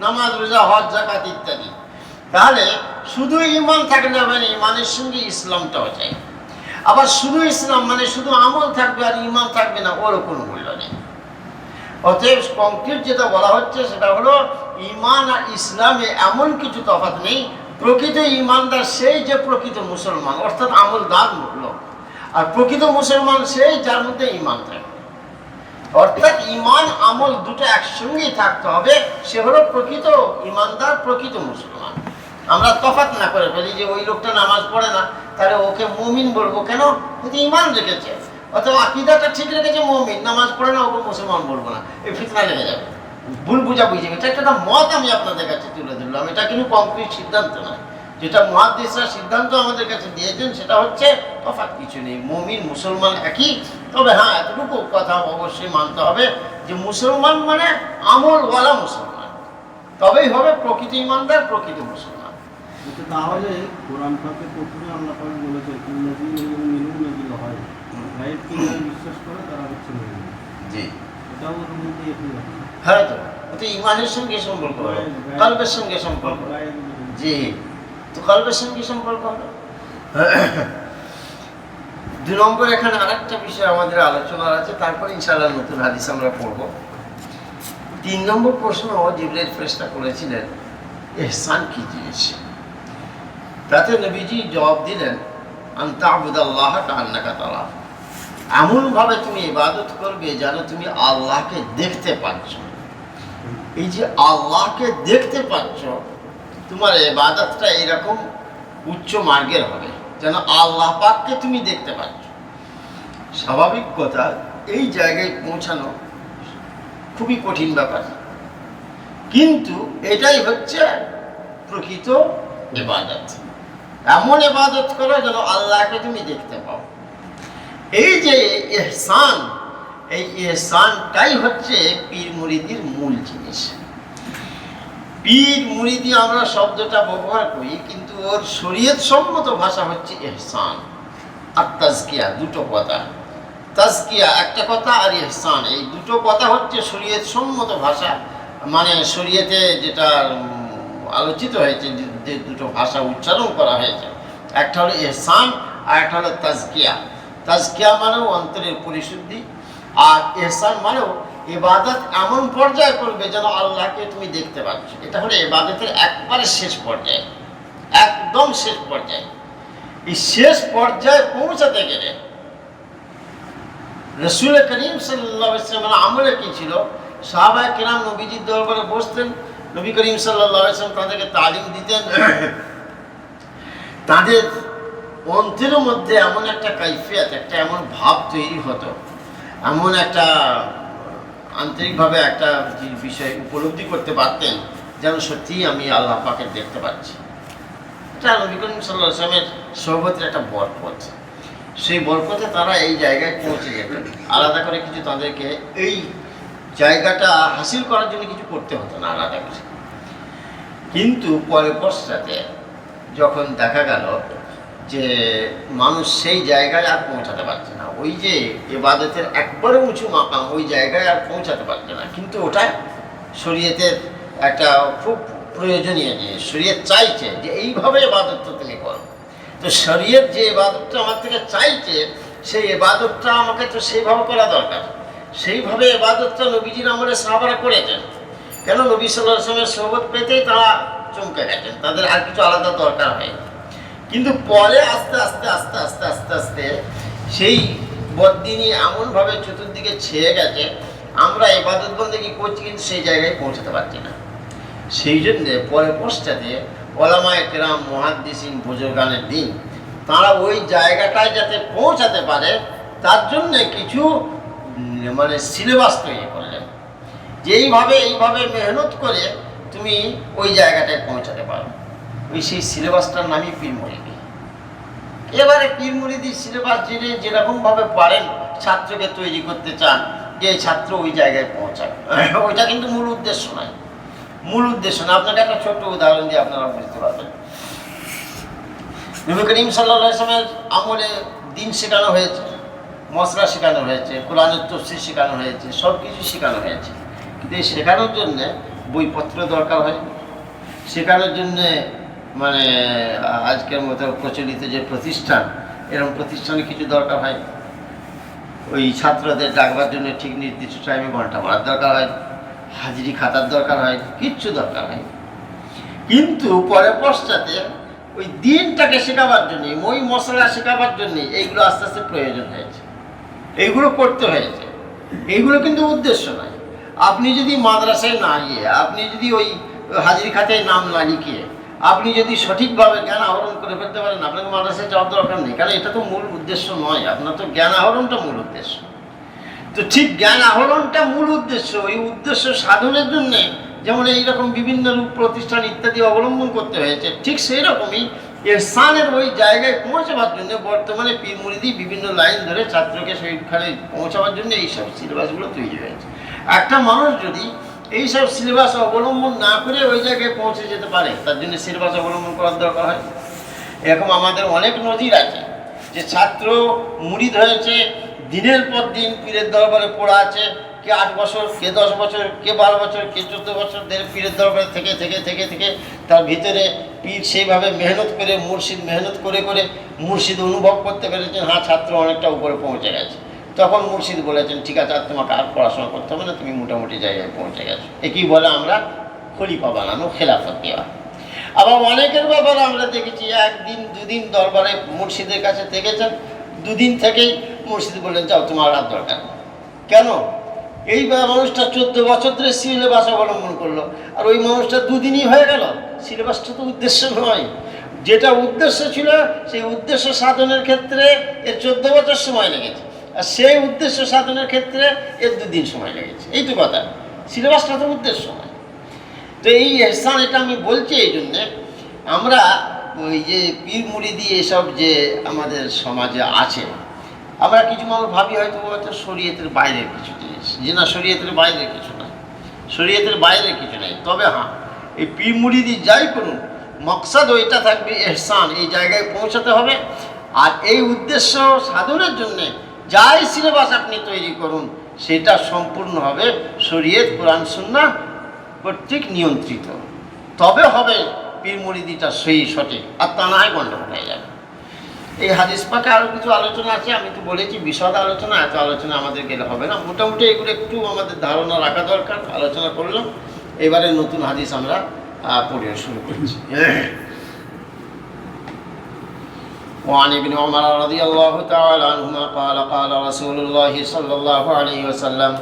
নামাজ, রোজা, হজ, যাকাত ইত্যাদি। তাহলে শুধু ঈমান থাকলে হবে না, ঈমানের সঙ্গে ইসলামটাও চাই। আবার শুধু ইসলাম মানে শুধু আমল থাকবে আর ঈমান থাকবে না, ওরও কোনো মূল্য নেই। অতএব কংক্রিট যেটা বলা হচ্ছে সেটা হলো, ঈমান আর ইসলামে এমন কিছু তফাৎ নেই। প্রকৃত ঈমানদার সেই যে প্রকৃত মুসলমান, অর্থাৎ আমলদার লোক, আর প্রকৃত মুসলমান সেই যার মধ্যে ঈমান থাকে। অর্থাৎ ঈমান আমল দুটো একসঙ্গেই থাকতে হবে, সে হলো প্রকৃত ঈমানদার, প্রকৃত মুসলমান। আমরা তফাৎ না করে ফেলি যে ওই লোকটা নামাজ পড়ে না, তাহলে ওকে মুমিন বলবো কেন? কিন্তু ঈমান রেখেছে, অথবা আকীদাটা ঠিক রেখেছে মুমিন, নামাজ পড়ে না, ওকে মুসলমান বলবো না, এই ফিতনা লেগে যাবে। ভুল বুঝাবুঝি, এটা একটা মত আমি আপনাদের কাছে তুলে ধরলাম, এটা কিন্তু কংক্রিট সিদ্ধান্ত নয়। যেটা মুহাদ্দিসরা সিদ্ধান্ত আমাদের কাছে দিয়েছেন সেটা হচ্ছে তফাৎ কিছু নেই, মুমিন মুসলমান একই। তবে হ্যাঁ, এতটুকু কথা অবশ্যই মানতে হবে যে মুসলমান মানে আমলওয়ালা মুসলমান, তবেই হবে প্রকৃত ইমানদার, প্রকৃত মুসলমান। তাহলে কোরআন পাকে প্রথমে আল্লাহ পাক বলেছে ইন্নাল্লাযীনা ইউমিনুনা বিল গায়ব, গায়বকে যারা বিশ্বাস করে তারা হচ্ছে মুমিন। জি এটাও ওর মধ্যে একই আছে। হ্যাঁ, তো এটা ইমানের সঙ্গে সম্পর্ক হবে, কলবের সঙ্গে সম্পর্ক। জি, তো কলবের সঙ্গে সম্পর্ক হবে। 2 নম্বর এখানে আরেকটা বিষয় আমাদের আলোচনার আছে, তারপর ইনশাআল্লাহ নতুন হাদিস আমরা পড়ব। 3 নম্বর প্রশ্ন জিবরাইল ফেরেশতা করেছিলেন, ইহসান কি জিনিস? তাতে নবীজি জবাব দিলেন, আন তা'বুদাল্লাহা কাআন্নাকা তারাহু, এমনভাবে তুমি ইবাদত করবে যেন তুমি আল্লাহকে দেখতে পাচ্ছ। এই যে আল্লাহকে দেখতে পাচ্ছ, তোমার ইবাদতটা এরকম উচ্চ মার্গের হবে যেন আল্লাহ পাককে তুমি দেখতে পাচ্ছ। স্বাভাবিক কথা, এই জায়গায় পৌঁছানো খুবই কঠিন ব্যাপার, কিন্তু এটাই হচ্ছে প্রকৃত ইবাদত। এমন ইবাদত করো যেন আল্লাহকে তুমি দেখতে পাও। এই যে ইহসান, এই ইহসানটাই হচ্ছে পীর মুরিদির মূল জিনিস। পীর মুরিদি আমরা শব্দটা ব্যবহার করি, কিন্তু ওর শরীয়ত সম্মত ভাষা হচ্ছে ইহসান আর তাজকিয়া, দুটো কথা। তাজকিয়া একটা কথা, আর ইহসান এই দুটো কথা হচ্ছে শরীয়ত সম্মত ভাষা। মানে শরীয়তে যেটা আলোচিত হয়েছে, যে দুটো ভাষা উচ্চারণ করা হয়েছে, একটা হলো ইহসান আর একটা হলো তাজকিয়া। তাজকিয়া মানেও অন্তরের পরিশুদ্ধি, আর ইহসান মানেও ইবাদত এমন পর্যায়ে করবে যেন আল্লাহকে তুমি দেখতে পাচ্ছ। এটা হলো ইবাদতের একবারে শেষ পর্যায়ে, একদম শেষ পর্যায়ে। এই শেষ পর্যায়ে পৌঁছাতে গেলে রাসূল করিম সাল্লাল্লাহু আলাইহি ওয়াসাল্লামের আমলে কি ছিল? সাহাবায়ে কেরাম নবীজির দরবারে বসতেন, নবী করিম সাল্লাল্লাহু আলাইহি ওয়াসাল্লাম তাদেরকে তালিম দিতেন। তাদের অন্তরের মধ্যে এমন একটা কাইফিয়াত, একটা এমন ভাব তৈরি হতো, এমন একটা আন্তরিকভাবে একটা বিষয় উপলব্ধি করতে পারতেন যেন সত্যিই আমি আল্লাহ পাকে দেখতে পাচ্ছি। এটা নবী করিম সাল্লাল্লাহু আলাইহি ওয়াসাল্লামের সোহবতের একটা বরকত। সেই বরকতে তারা এই জায়গায় পৌঁছে যেতেন। আলাদা করে কিছু তাদেরকে এই জায়গাটা হাসিল করার জন্য কিছু করতে হতো না আলাদা করে। কিন্তু পরে পশ্চাতে যখন দেখা গেল যে মানুষ সেই জায়গায় আর পৌঁছাতে পারছে না, ওই যে ইবাদতের একবারে উঁচু মাকাম, ওই জায়গায় আর পৌঁছাতে পারছে না, কিন্তু ওটা শরীয়তের একটা খুব প্রয়োজনীয় জিনিস। শরীয়ত চাইছে যে এইভাবে ইবাদতটা তুমি করো। তো শরীয়ত যে ইবাদতটা আমার থেকে চাইছে, সেই ইবাদতটা আমাকে তো সেইভাবে করা দরকার। সেইভাবে ইবাদতটা নবীজির আমলে সাহাবারা করেছেন। কেন? নবী সাল্লাল্লাহু আলাইহি ওয়াসাল্লামের সোহবত পেতেই তারা চমকে গেছেন, তাদের আর কিছু আলাদা দরকার হয়নি। কিন্তু পরে আস্তে আস্তে আস্তে আস্তে আস্তে আস্তে সেই বদ্দিনী এমনভাবে চতুর্দিকে ছেয়ে গেছে, আমরা ইবাদত বন্দেগী করছি কিন্তু সেই জায়গায় পৌঁছাতে পারছি না। সেই জন্যে পরে পশ্চাতে ওলামায়ে কেরাম, মুহাদ্দিসিন, বুজুর্গানের দিন তারা ওই জায়গাটায় যাতে পৌঁছাতে পারে তার জন্যে কিছু মানে সিলেবাস তৈরি করলেন, যে এইভাবে মেহনত করে তুমি ওই জায়গাটায় পৌঁছাতে পারো। ওই সেই সিলেবাসটার নামই পীর মুরিদি। এবারে পীর মুরিদি সিলেবাস যিনি যেরকমভাবে পারেন ছাত্রকে তৈরি করতে চান যে ছাত্র ওই জায়গায় পৌঁছাবে, ওইটা কিন্তু মূল উদ্দেশ্য নয়। মূল উদ্দেশ্য না। আপনাকে একটা ছোট্ট উদাহরণ দিয়ে আপনারা বুঝতে পারবেন। নবী করিম সাল্লাল্লাহু আলাইহি ওয়াসাল্লামের আমলে দিন শেখানো হয়েছে, মশলা শেখানো হয়েছে, কোরআনের তাফসীর শেখানো হয়েছে, সব কিছু শেখানো হয়েছে। কিন্তু এই শেখানোর জন্যে বইপত্র দরকার হয়, শেখানোর জন্যে মানে আজকের মতো প্রচলিত যে প্রতিষ্ঠান, এরকম প্রতিষ্ঠানে কিছু দরকার হয়। ওই ছাত্রদের ডাকবার জন্য ঠিক নির্দিষ্ট টাইমে ঘন্টা মারার দরকার হয়, হাজিরি খাতার দরকার হয়, কিচ্ছু দরকার হয়। কিন্তু পরে পশ্চাতে ওই দিনটাকে শেখাবার জন্যে, ওই মশলা শেখাবার জন্যে এইগুলো আস্তে আস্তে প্রয়োজন হয়েছে, এইগুলো করতে হয়েছে। এইগুলো কিন্তু উদ্দেশ্য নয়। আপনি যদি মাদ্রাসায় না গিয়ে, আপনি যদি ওই হাজিরি খাতায় নাম না লিখিয়ে আপনি যদি সঠিকভাবে জ্ঞান আহরণ করে ফেলতে পারেন, আপনাকে মাদ্রাসায় যাওয়ার দরকার নেই, কারণ এটা তো মূল উদ্দেশ্য নয়। আপনার তো জ্ঞান আহরণটা মূল উদ্দেশ্য। তো ঠিক জ্ঞান আহরণটা মূল উদ্দেশ্য। এই উদ্দেশ্য সাধনের জন্যে যেমন এইরকম বিভিন্ন রূপ প্রতিষ্ঠান ইত্যাদি অবলম্বন করতে হয়েছে, ঠিক সেই রকমই ইহসানের ওই জায়গায় পৌঁছাবার জন্য বর্তমানে পীর মুরিদি বিভিন্ন লাইন ধরে ছাত্রকে সেইখানে পৌঁছাবার জন্য এইসব সিলেবাসগুলো তৈরি হয়েছে। একটা মানুষ যদি এইসব সিলেবাস অবলম্বন না করে ওই জায়গায় পৌঁছে যেতে পারে, তার জন্য সিলেবাস অবলম্বন করার দরকার হয়। এরকম আমাদের অনেক নজির আছে যে ছাত্র মুরিদ হয়েছে, দিনের পর দিন পীরের দরবারে পড়া আছে, কে 8 বছর, কে 10 বছর, কে 12 বছর, কে 14 বছর ধরে পীরের দরবারে থেকে থেকে থেকে থেকে তার ভিতরে পীর সেইভাবে মেহনত করে, মুর্শিদ মেহনত করে করে মুর্শিদ অনুভব করতে পেরেছেন, হ্যাঁ ছাত্র অনেকটা উপরে পৌঁছে গেছে। তখন মুর্শিদ বলেছেন, ঠিক আছে, আর তোমাকে আর পড়াশোনা করতে হবে না, তুমি মোটামুটি জায়গায় পৌঁছে গেছো। একই বলে আমরা খলিফা বানানো, খেলাফত দেওয়া। আবার অনেকের ব্যাপারে আমরা দেখেছি 1 দিন 2 দিন দরবারে মুর্শিদের কাছে থেকেছেন, 2 দিন থেকেই মুর্শিদ বললেন, যাও তোমার আর দরকার। কেন? এই মানুষটা 14 বছর ধরে সিলেবাস অবলম্বন করলো, আর ওই মানুষটা 2 দিনই হয়ে গেল। সিলেবাসটা তো উদ্দেশ্য নয়, যেটা উদ্দেশ্য ছিল সেই উদ্দেশ্য সাধনের ক্ষেত্রে এর 14 বছর সময় লেগেছে, আর সেই উদ্দেশ্য সাধনের ক্ষেত্রে এর 2 দিন সময় লেগেছে। এই তো কথা, সিলেবাসটা তো উদ্দেশ্য নয়। তো এই ইহসান, এটা আমি বলছি এই জন্যে, আমরা ওই যে পীর মুরিদি এসব যে আমাদের সমাজে আছে, আমরা কিছু মানুষ ভাবি হয়তো শরীয়তের বাইরের কিছু জিনিস, যে না শরীয়তের বাইরের কিছু না, শরীয়তের বাইরের কিছু নেই। তবে হ্যাঁ, এই পীর মুরিদি যাই করুন, মকসদ ওইটা থাকবে ইহসান, এই জায়গায় পৌঁছাতে হবে। আর এই উদ্দেশ্য সাধনের জন্যে যাই সিলেবাস আপনি তৈরি করুন, সেটা সম্পূর্ণ হবে শরীয়ত, কোরআন সুন্নাহ কর্তৃক নিয়ন্ত্রিত। তবে হবে পীর মুরিদিটা সেই সঠিক, আর তা না হয় গণ্ডগোল হয়ে যাবে। এই হাদিস পাকে আরও কিছু আলোচনা আছে, আমি তো বলেছি বিশদ আলোচনা, এত আলোচনা আমাদের গেলে হবে না। মোটামুটি এগুলো একটু আমাদের ধারণা রাখা দরকার, আলোচনা করলাম। এবারে নতুন হাদিস আমরা পড়ে শুরু করছি। وعن ابن عمر رضي الله تعالى عنهما قال قال رسول الله صلى الله عليه وسلم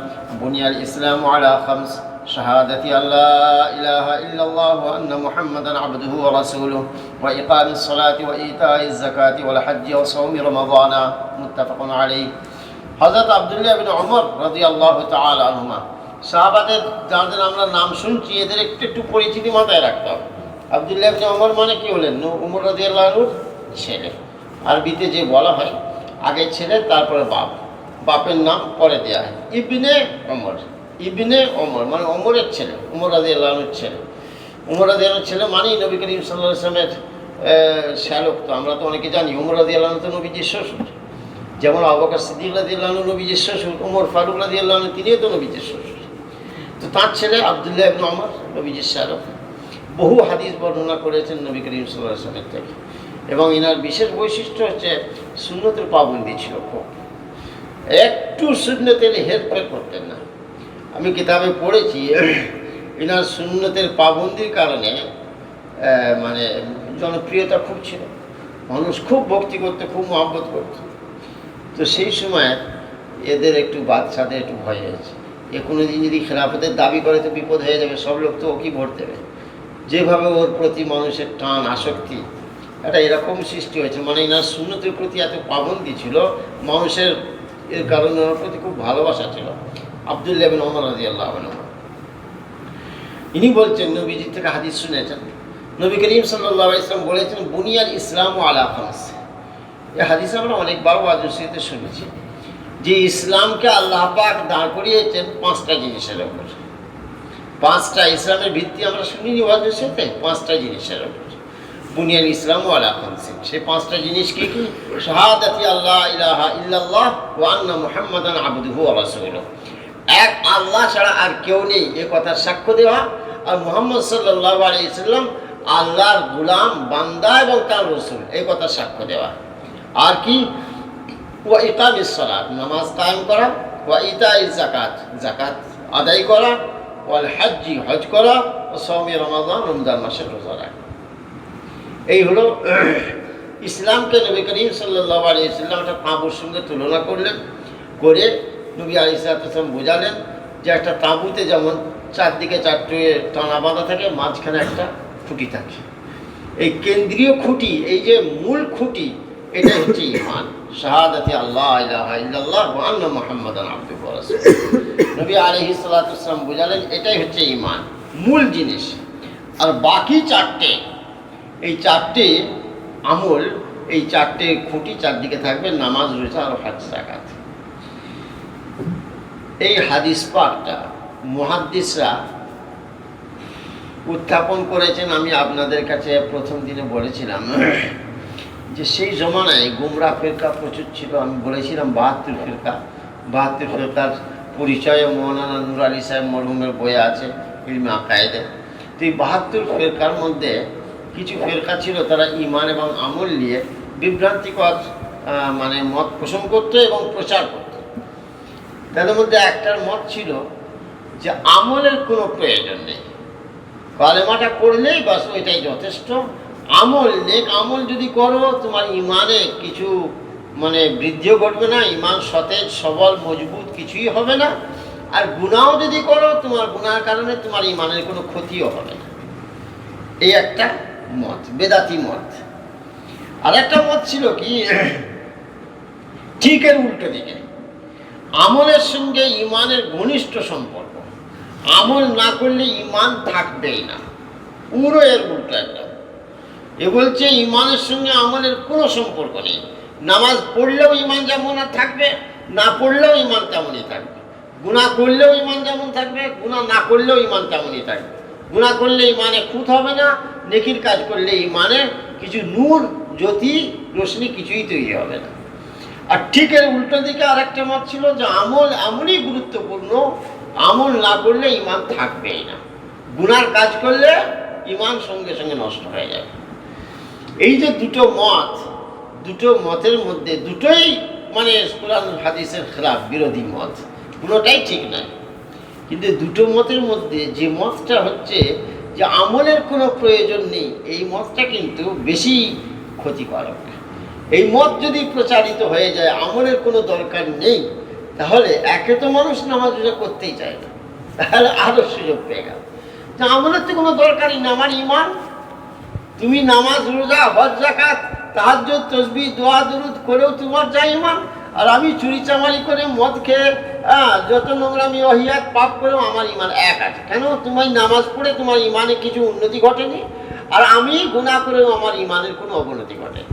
بني الإسلام على 5: شهادة أن لا إله إلا الله وأن محمدا عبده ورسوله وإقام الصلاة وإيتاء الزكاة والحج وصوم رمضان متفق عليه। হযরত আব্দুল্লাহ ইবনে ওমর রাদিয়াল্লাহু তাআলা আনহুমা, সাহাবাদের যাদের আমরা নাম শুনছি এদের একটু একটু পরিচিতি মাথায় রাখতে হবে। আব্দুল্লাহ ইবনে ওমর মানে কি হলেন? ওমর রাদিয়াল্লাহু আনহুর ছেলে। আরবিতে যে বলা হয় আগে ছেলে তারপরে বাপ, বাপের নাম পরে দেওয়া হয়। ইবনে ওমর, ইবনে ওমর মানে ওমরের ছেলে, ওমর রাদিয়াল্লাহু আনহুর ছেলে। ওমর রাদিয়াল্লাহু আনহুর ছেলে মানেই নবী করিম সাল্লাল্লাহু আলাইহি ওয়াসাল্লামের শ্যালক। তো আমরা তো অনেকে জানি ওমর রাদিয়াল্লাহু আনহু তো নবীজির শ্বশুর। যেমন আবু বকর সিদ্দিক রাদিয়াল্লাহু আনহু নবীজির শ্বশুর, ওমর ফারুক রাদিয়াল্লাহু আনহু তিনিও তো নবীজির শ্বশুর। তো তার ছেলে আব্দুল্লাহ ইবনে ওমর নবীজির শ্যালক, বহু হাদিস বর্ণনা করেছেন নবী করিম সাল্লাল্লাহু আলাইহি ওয়াসাল্লামের থেকে। এবং এনার বিশেষ বৈশিষ্ট্য হচ্ছে সুন্নতের পাবন্দি ছিল খুব, একটু সুন্নতের হেরফের করতেন না। আমি কিতাবে পড়েছি এনার সুন্নতের পাবন্দির কারণে মানে জনপ্রিয়তা খুব ছিল, মানুষ খুব ভক্তি করতে, খুব মহব্বত করত। তো সেই সময় এদের একটু বাদশাদের একটু ভয় হয়েছে, এ কোনো দিন যদি খেলাফতের দাবি করে তো বিপদ হয়ে যাবে, সব লোক তো ওকে ভোট দেবে। যেভাবে ওর প্রতি মানুষের টান আসক্তি একটা এরকম সৃষ্টি হয়েছে, মানে এনার সুন্নতের প্রতি এত পাবন্দি ছিল, মানুষের এর কারণে ওর প্রতি খুব ভালোবাসা ছিল। আব্দুল্লাহ ইবনে ওমর রাদিয়াল্লাহু আনহু ইনি বলছেন, নবীজি থেকে হাদিস শুনেছেন, নবী করিম সাল্লাল্লাহু আলাইহি ওয়াসাল্লাম বলেছেন বুনিয়াল ইসলামু আলা 5। এই হাদিস আমরা অনেকবার ওয়াজে শুনেছি যে ইসলামকে আল্লাহ পাক দাঁড় করিয়েছেন 5টা জিনিসের উপর। 5টা ইসলামের ভিত্তি আমরা শুনিনি ওয়াজের সাথে, 5টা জিনিসের উপর বুনিয়াল ইসলামু আলা 5। সেই 5টা জিনিস কি কি? শাহাদাতি আল্লাহ ইলাহা ইল্লাল্লাহ ওয়া আন্না মুহাম্মাদান আবদুহু ওয়া রাসূলুহু, এক আল্লাহ ছাড়া আর কেউ নেই এ কথার সাক্ষ্য দেওয়া, আর মুহাম্মদ সাল্লাল্লাহু আলাইহি ওয়াসাল্লাম আল্লাহর গোলাম, বান্দা এবং তার রাসূল এই কথার সাক্ষ্য দেওয়া। আর কি? ওয়া ইকামিস সালাত, নামাজ কায়েম করা, ওয়া ইতাইজ যাকাত, যাকাত আদায় করা, ওয়াল হজ্জি, হজ করা, ও সাওমি রমাদান, রমজান মাসের রোজা রাখা। এই হলো ইসলামকে নবী করিম সাল্লাল্লাহু আলাইহি ওয়াসাল্লাম একটা তাঁবুর সঙ্গে তুলনা করলেন, করে নবী আলাইহিস সালাম বোঝালেন যে একটা তাঁবুতে যেমন চারদিকে 4টে টানা বাঁধা থাকে, মাঝখানে একটা খুঁটি থাকে। এই কেন্দ্রীয় খুঁটি, এই যে মূল খুঁটি, এটাই হচ্ছে ঈমান, শাহাদাতি আল্লাহ ইলাহা ইল্লাল্লাহ ওয়া আন্না মুহাম্মাদান আবদুহু ওয়া রাসূলুহু। নবী আলাইহিস সালাতু ওয়াস সালাম বুঝালেন এটাই হচ্ছে ঈমান, মূল জিনিস। আর বাকি চারটে, এই চারটে আমল, এই চারটে খুঁটি চারদিকে থাকবে, নামাজ, রোজা আর হজ যাকাত। এই হাদিস পাকটা মুহাদ্দিসরা উত্থাপন করেছেন। আমি আপনাদের কাছে প্রথম দিনে বলেছিলাম যে সেই জমানায় গুমরা ফিরকা প্রচুর ছিল। আমি বলেছিলাম 72 ফিরকা, 72 ফিরকার পরিচয় মৌলানা নূর আলী সাহেব মরহুমের বইয়ে আছে, ইলমে আকায়েদে। তো এই 72 ফিরকার মধ্যে কিছু ফিরকা ছিল তারা ঈমান এবং আমল নিয়ে বিভ্রান্তিকর মানে মত পোষণ করতো এবং প্রচার করতো। তাদের মধ্যে একটার মত ছিল যে আমলের কোনো প্রয়োজন নেই, কালেমাটা পড়লেই বাস ওইটাই যথেষ্ট। আমল, নেক আমল যদি করো তোমার ঈমানে কিছু মানে বৃদ্ধিও ঘটবে না, ঈমান সতেজ সবল মজবুত কিছুই হবে না। আর গুনাহও যদি করো তোমার গুনার কারণে তোমার ঈমানের কোনো ক্ষতিও হবে না। এই একটা মত, বেদাতি মত। আর একটা মত ছিল কি, ঠিক এর উল্টো দিকে, আমলের সঙ্গে ঈমানের ঘনিষ্ঠ সম্পর্ক, আমল না করলে ঈমান থাকবেই না, পুরো এর উল্টো একটা। এ বলছে ঈমানের সঙ্গে আমলের কোনো সম্পর্ক নেই, নামাজ পড়লেও ঈমান যেমন আর থাকবে, না পড়লেও ঈমান তেমনই থাকবে, গুনাহ করলেও ঈমান যেমন থাকবে, গুনাহ না করলেও ঈমান তেমনই থাকবে। গুনাহ করলে ঈমানে খুঁত হবে না, নেকির কাজ করলে ঈমানে কিছু নূর, জ্যোতি, রোশনি কিছুই তৈরি হবে না। আর ঠিক এর উল্টো দিকে আর একটা মত ছিল যে আমল এমনই গুরুত্বপূর্ণ, আমল না করলে ঈমান থাকবেই না, গুনার কাজ করলে ঈমান সঙ্গে সঙ্গে নষ্ট হয়ে যাবে। এই যে দুটো মত, দুটো মতের মধ্যে দুটোই মানে কুরআন হাদিসের খেলাফ, বিরোধী মত, কোনোটাই ঠিক নয়। কিন্তু দুটো মতের মধ্যে যে মতটা হচ্ছে যে আমলের কোনো প্রয়োজন নেই, এই মতটা কিন্তু বেশি ক্ষতিকারক। এই মত যদি প্রচারিত হয়ে যায় আমলের কোনো দরকার নেই, তাহলে একে তো মানুষ নামাজ রোজা করতেই চায় না, তাহলে আরও সুযোগ পেয়ে গেল যে আমলের তো কোনো দরকারই না, আমার ঈমান। তুমি নামাজ রোজা হজ যাকাত তাহাজ্জুদ তাসবিহ দোয়া দরুদ করেও তোমার যা ঈমান, আর আমি চুরি চামারি করে মদ খেয়ে যত নোংরামি ওহিয়াত পাপ করেও আমার ঈমান এক আছে। কেন? তোমার নামাজ পড়ে তোমার ঈমানে কিছু উন্নতি ঘটেনি, আর আমি গুনাহ করেও আমার ঈমানের কোনো অবনতি ঘটেনি।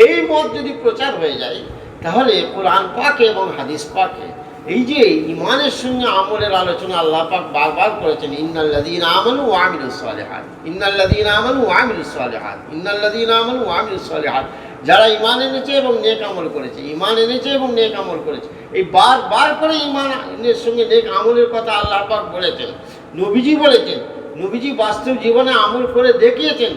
এই মত যদি প্রচার হয়ে যায় তাহলে কোরআন পাকে এবং হাদিস পাকে এই যে ঈমানের সঙ্গে আমলের আলোচনা আল্লাহ পাক বারবার করেছেন, ইন্নাল্লাযীনা আমানু ওয়া আমিলুস সালিহাত, ইন্নাল্লাযীনা আমানু ওয়া আমিলুস সালিহাত, ইন্নাল্লাযীনা আমানু ওয়া আমিলুস সালিহাত। যারা ঈমান এনেছে এবং নেক আমল করেছে, ঈমান এনেছে এবং নেক আমল করেছে, এই বারবার করে ঈমানের সঙ্গে নেক আমলের কথা আল্লাহ পাক বলেছেন, নবীজি বলেছেন, নবীজি বাস্তব জীবনে আমল করে দেখিয়েছেন।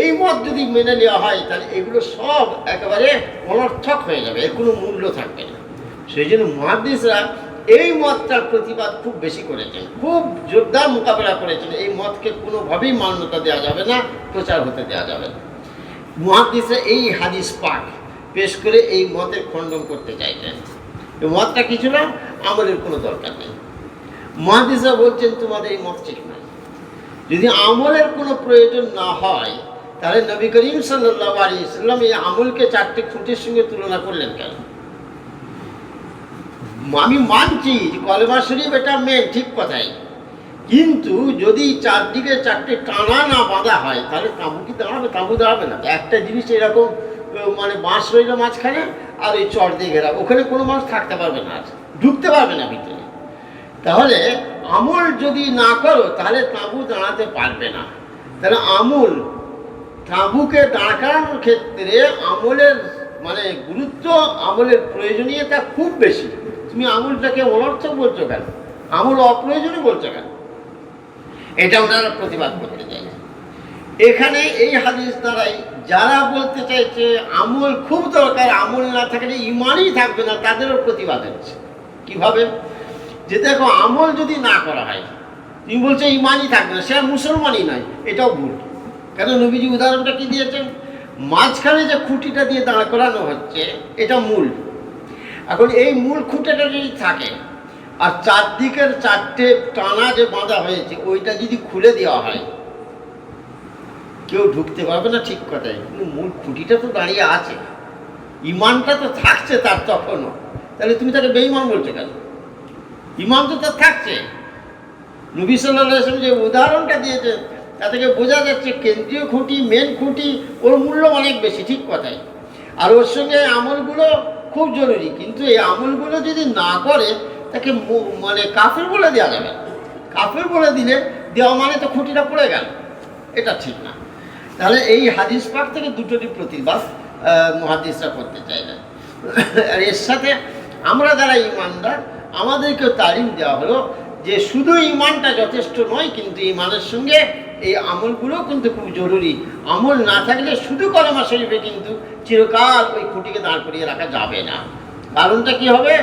এই মত যদি মেনে নেওয়া হয় তাহলে এগুলো সব একেবারে অনর্থক হয়ে যাবে, এর কোনো মূল্য থাকবে না। সেই জন্য মুহাদ্দিসরা এই মতটার প্রতিবাদ খুব বেশি করেছেন, খুব জোরদার মোকাবেলা করেছেন। এই মতকে কোনোভাবেই মান্যতা দেওয়া যাবে না, প্রচার হতে দেওয়া যাবে না। মুহাদ্দিসরা এই হাদিস পাক পেশ করে এই মতের খণ্ডন করতে চাইছেন। এই মতটা কিছু না, আমলের কোনো দরকার নেই। মুহাদ্দিসরা বলছেন তোমাদের এই মত ঠিক নয়। যদি আমলের কোনো প্রয়োজন না হয় তাহলে নবী করিম সাল্লাল্লাহু আলাইহি ওয়াসাল্লাম এই আমলকে চারটে খুঁটির সঙ্গে তুলনা করলেন কেন? আমি মানছি যে কলেমা শরীফ এটা মেন, ঠিক কথাই, কিন্তু যদি চারদিকে চারটে টানা না বাঁধা হয় তাহলে তাঁবু কি দাঁড়াবে? তাঁবু দাঁড়াবে না। একটা জিনিস এরকম মানে বাঁশ রইল মাঝখানে আর ওই চট দিয়ে ঘেরা, ওখানে কোনো মানুষ থাকতে পারবে না, আর ঢুকতে পারবে না ভিতরে। তাহলে আমল যদি না করো তাহলে তাঁবু দাঁড়াতে পারবে না। তাহলে আমল, তাঁবুকে দাঁড় করানোর ক্ষেত্রে আমলের মানে গুরুত্ব, আমলের প্রয়োজনীয়তা খুব বেশি। তুমি আমলটাকে অনর্থক বলছো কেন? আমল অপ্রয়োজনীয় বলছো কেন? এটা ওনারা প্রতিবাদ করতে চাইছে। এখানে এই হাদিস দ্বারাই যারা বলতে চাইছে আমল খুব দরকার, আমল না থাকলে ঈমানই থাকবে না, তাদেরও প্রতিবাদ হচ্ছে। কিভাবে? যে দেখো আমল যদি না করা হয়, তুমি বলছো ঈমানই থাকবে না, সে আর মুসলমানই নয়, এটাও ভুল। কেন? নবীজি উদাহরণটা কি দিয়েছেন? মাঝখানে যে খুঁটিটা দিয়ে দাঁড় করানো হচ্ছে এটা মূল। এখন এই মূল খুঁটিটা যদি থাকে আর চারদিকের চারটে টানা যে বাঁধা হয়েছে ওইটা যদি খুলে দেওয়া হয়, কেউ ঢুকতে পারবে না, ঠিক কথাই, কিন্তু মূল খুঁটিটা তো দাঁড়িয়ে আছে। ইমানটা তো থাকছে তার তখনও, তাহলে তুমি তাকে বেঈমান বলছো কেন? ইমান তো তার থাকছে। নবী সাল্লাল্লাহু আলাইহি ওয়াসাল্লাম যে উদাহরণটা দিয়েছেন তা থেকে বোঝা যাচ্ছে কেন্দ্রীয় খুঁটি, মেন খুঁটি, ওর মূল্য অনেক বেশি, ঠিক কথাই। আর ওর সঙ্গে আমলগুলো খুব জরুরি, কিন্তু এই আমলগুলো যদি না করে তাকে মানে কাফের বলে দেওয়া যাবে না। কাফের বলে দিলে দেওয়া মানে তো খুঁটিটা পড়ে গেল, এটা ঠিক না। তাহলে এই হাদিস পাক থেকে দুটোরই প্রতিবাদ মুহাদ্দিসরা করতে চাই না। আর এর সাথে আমরা যারা ইমানদার, আমাদেরকেও তালিম দেওয়া হলো যে শুধু ইমানটা যথেষ্ট নয়, কিন্তু ইমানের সঙ্গে এই আমলগুলোও কিন্তু খুব জরুরি। আমল না থাকলে শুধু কলেমা শরীফে কিন্তু চিরকাল ওই খুঁটিকে দাঁড় করিয়ে রাখা যাবে না। কারণটা কি হবে?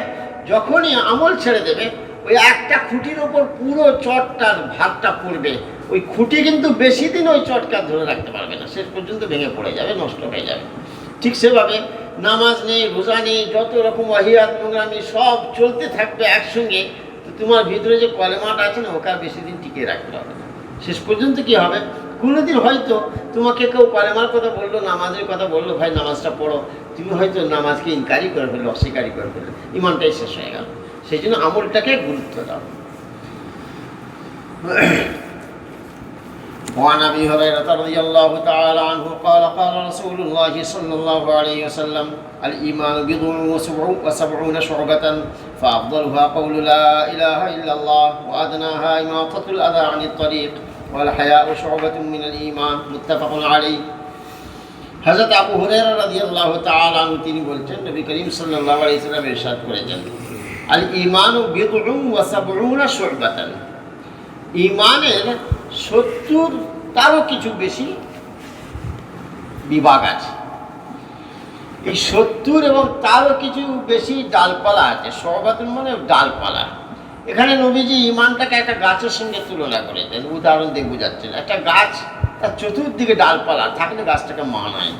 যখনই আমল ছেড়ে দেবে, ওই একটা খুঁটির ওপর পুরো চটটার ভাগটা পড়বে, ওই খুঁটি কিন্তু বেশি দিন ওই চটকা ধরে রাখতে পারবে না, শেষ পর্যন্ত ভেঙে পড়ে যাবে, নষ্ট হয়ে যাবে। ঠিক সেভাবে নামাজ নেই, রোজা নেই, যত রকম ওয়াহিয়াত নোংরামি সব চলতে থাকবে একসঙ্গে, তো তোমার ভিতরে যে কলেমাটা আছে না, ওকে আর বেশি দিন টিকিয়ে রাখতে হবে না। শেষ পর্যন্ত কি হবে? কোনোদিন হয়তো তোমাকে কেউ কলেমার কথা বললো, নামাজের কথা বললো, ভাই নামাজটা পড়ো, তুমি হয়তো নামাজকে ইনকারি করে ফেললে, অস্বীকারই করে ফেললে, ইমানটাই শেষ হয়ে গেল। সেই জন্য আমলটাকে গুরুত্ব দাও। وعن ابي هريره رضي الله تعالى عنه قال قال رسول الله صلى الله عليه وسلم الايمان بضع وسبعون شعبه فافضلها قول لا اله الا الله وادناها اماطه الاذى عن الطريق والحياء شعبه من الايمان متفق عليه। হযরত আবু হুরায়রা রাদিয়াল্লাহু তাআলা আনহু তিনি বলছেন, নবী করিম সাল্লাল্লাহু আলাইহি ওয়াসাল্লাম ইরশাদ করেছেন, আল ঈমানু বিদউন ওয়া সাবউনা শু'বাতান, ঈমানের 70 তারও কিছু বেশি বিভাগ আছে। এই 70 এবং তারও কিছু বেশি ডালপালা আছে। শু'বাতুন মানে ডালপালা। এখানে নবীজি ঈমানটাকে একটা গাছের সঙ্গে তুলনা করেছেন, উদাহরণ দিয়ে বোঝাচ্ছেন। একটা গাছ, তার চতুর্দিকে ডালপালা থাকলে গাছটাকে মানায়,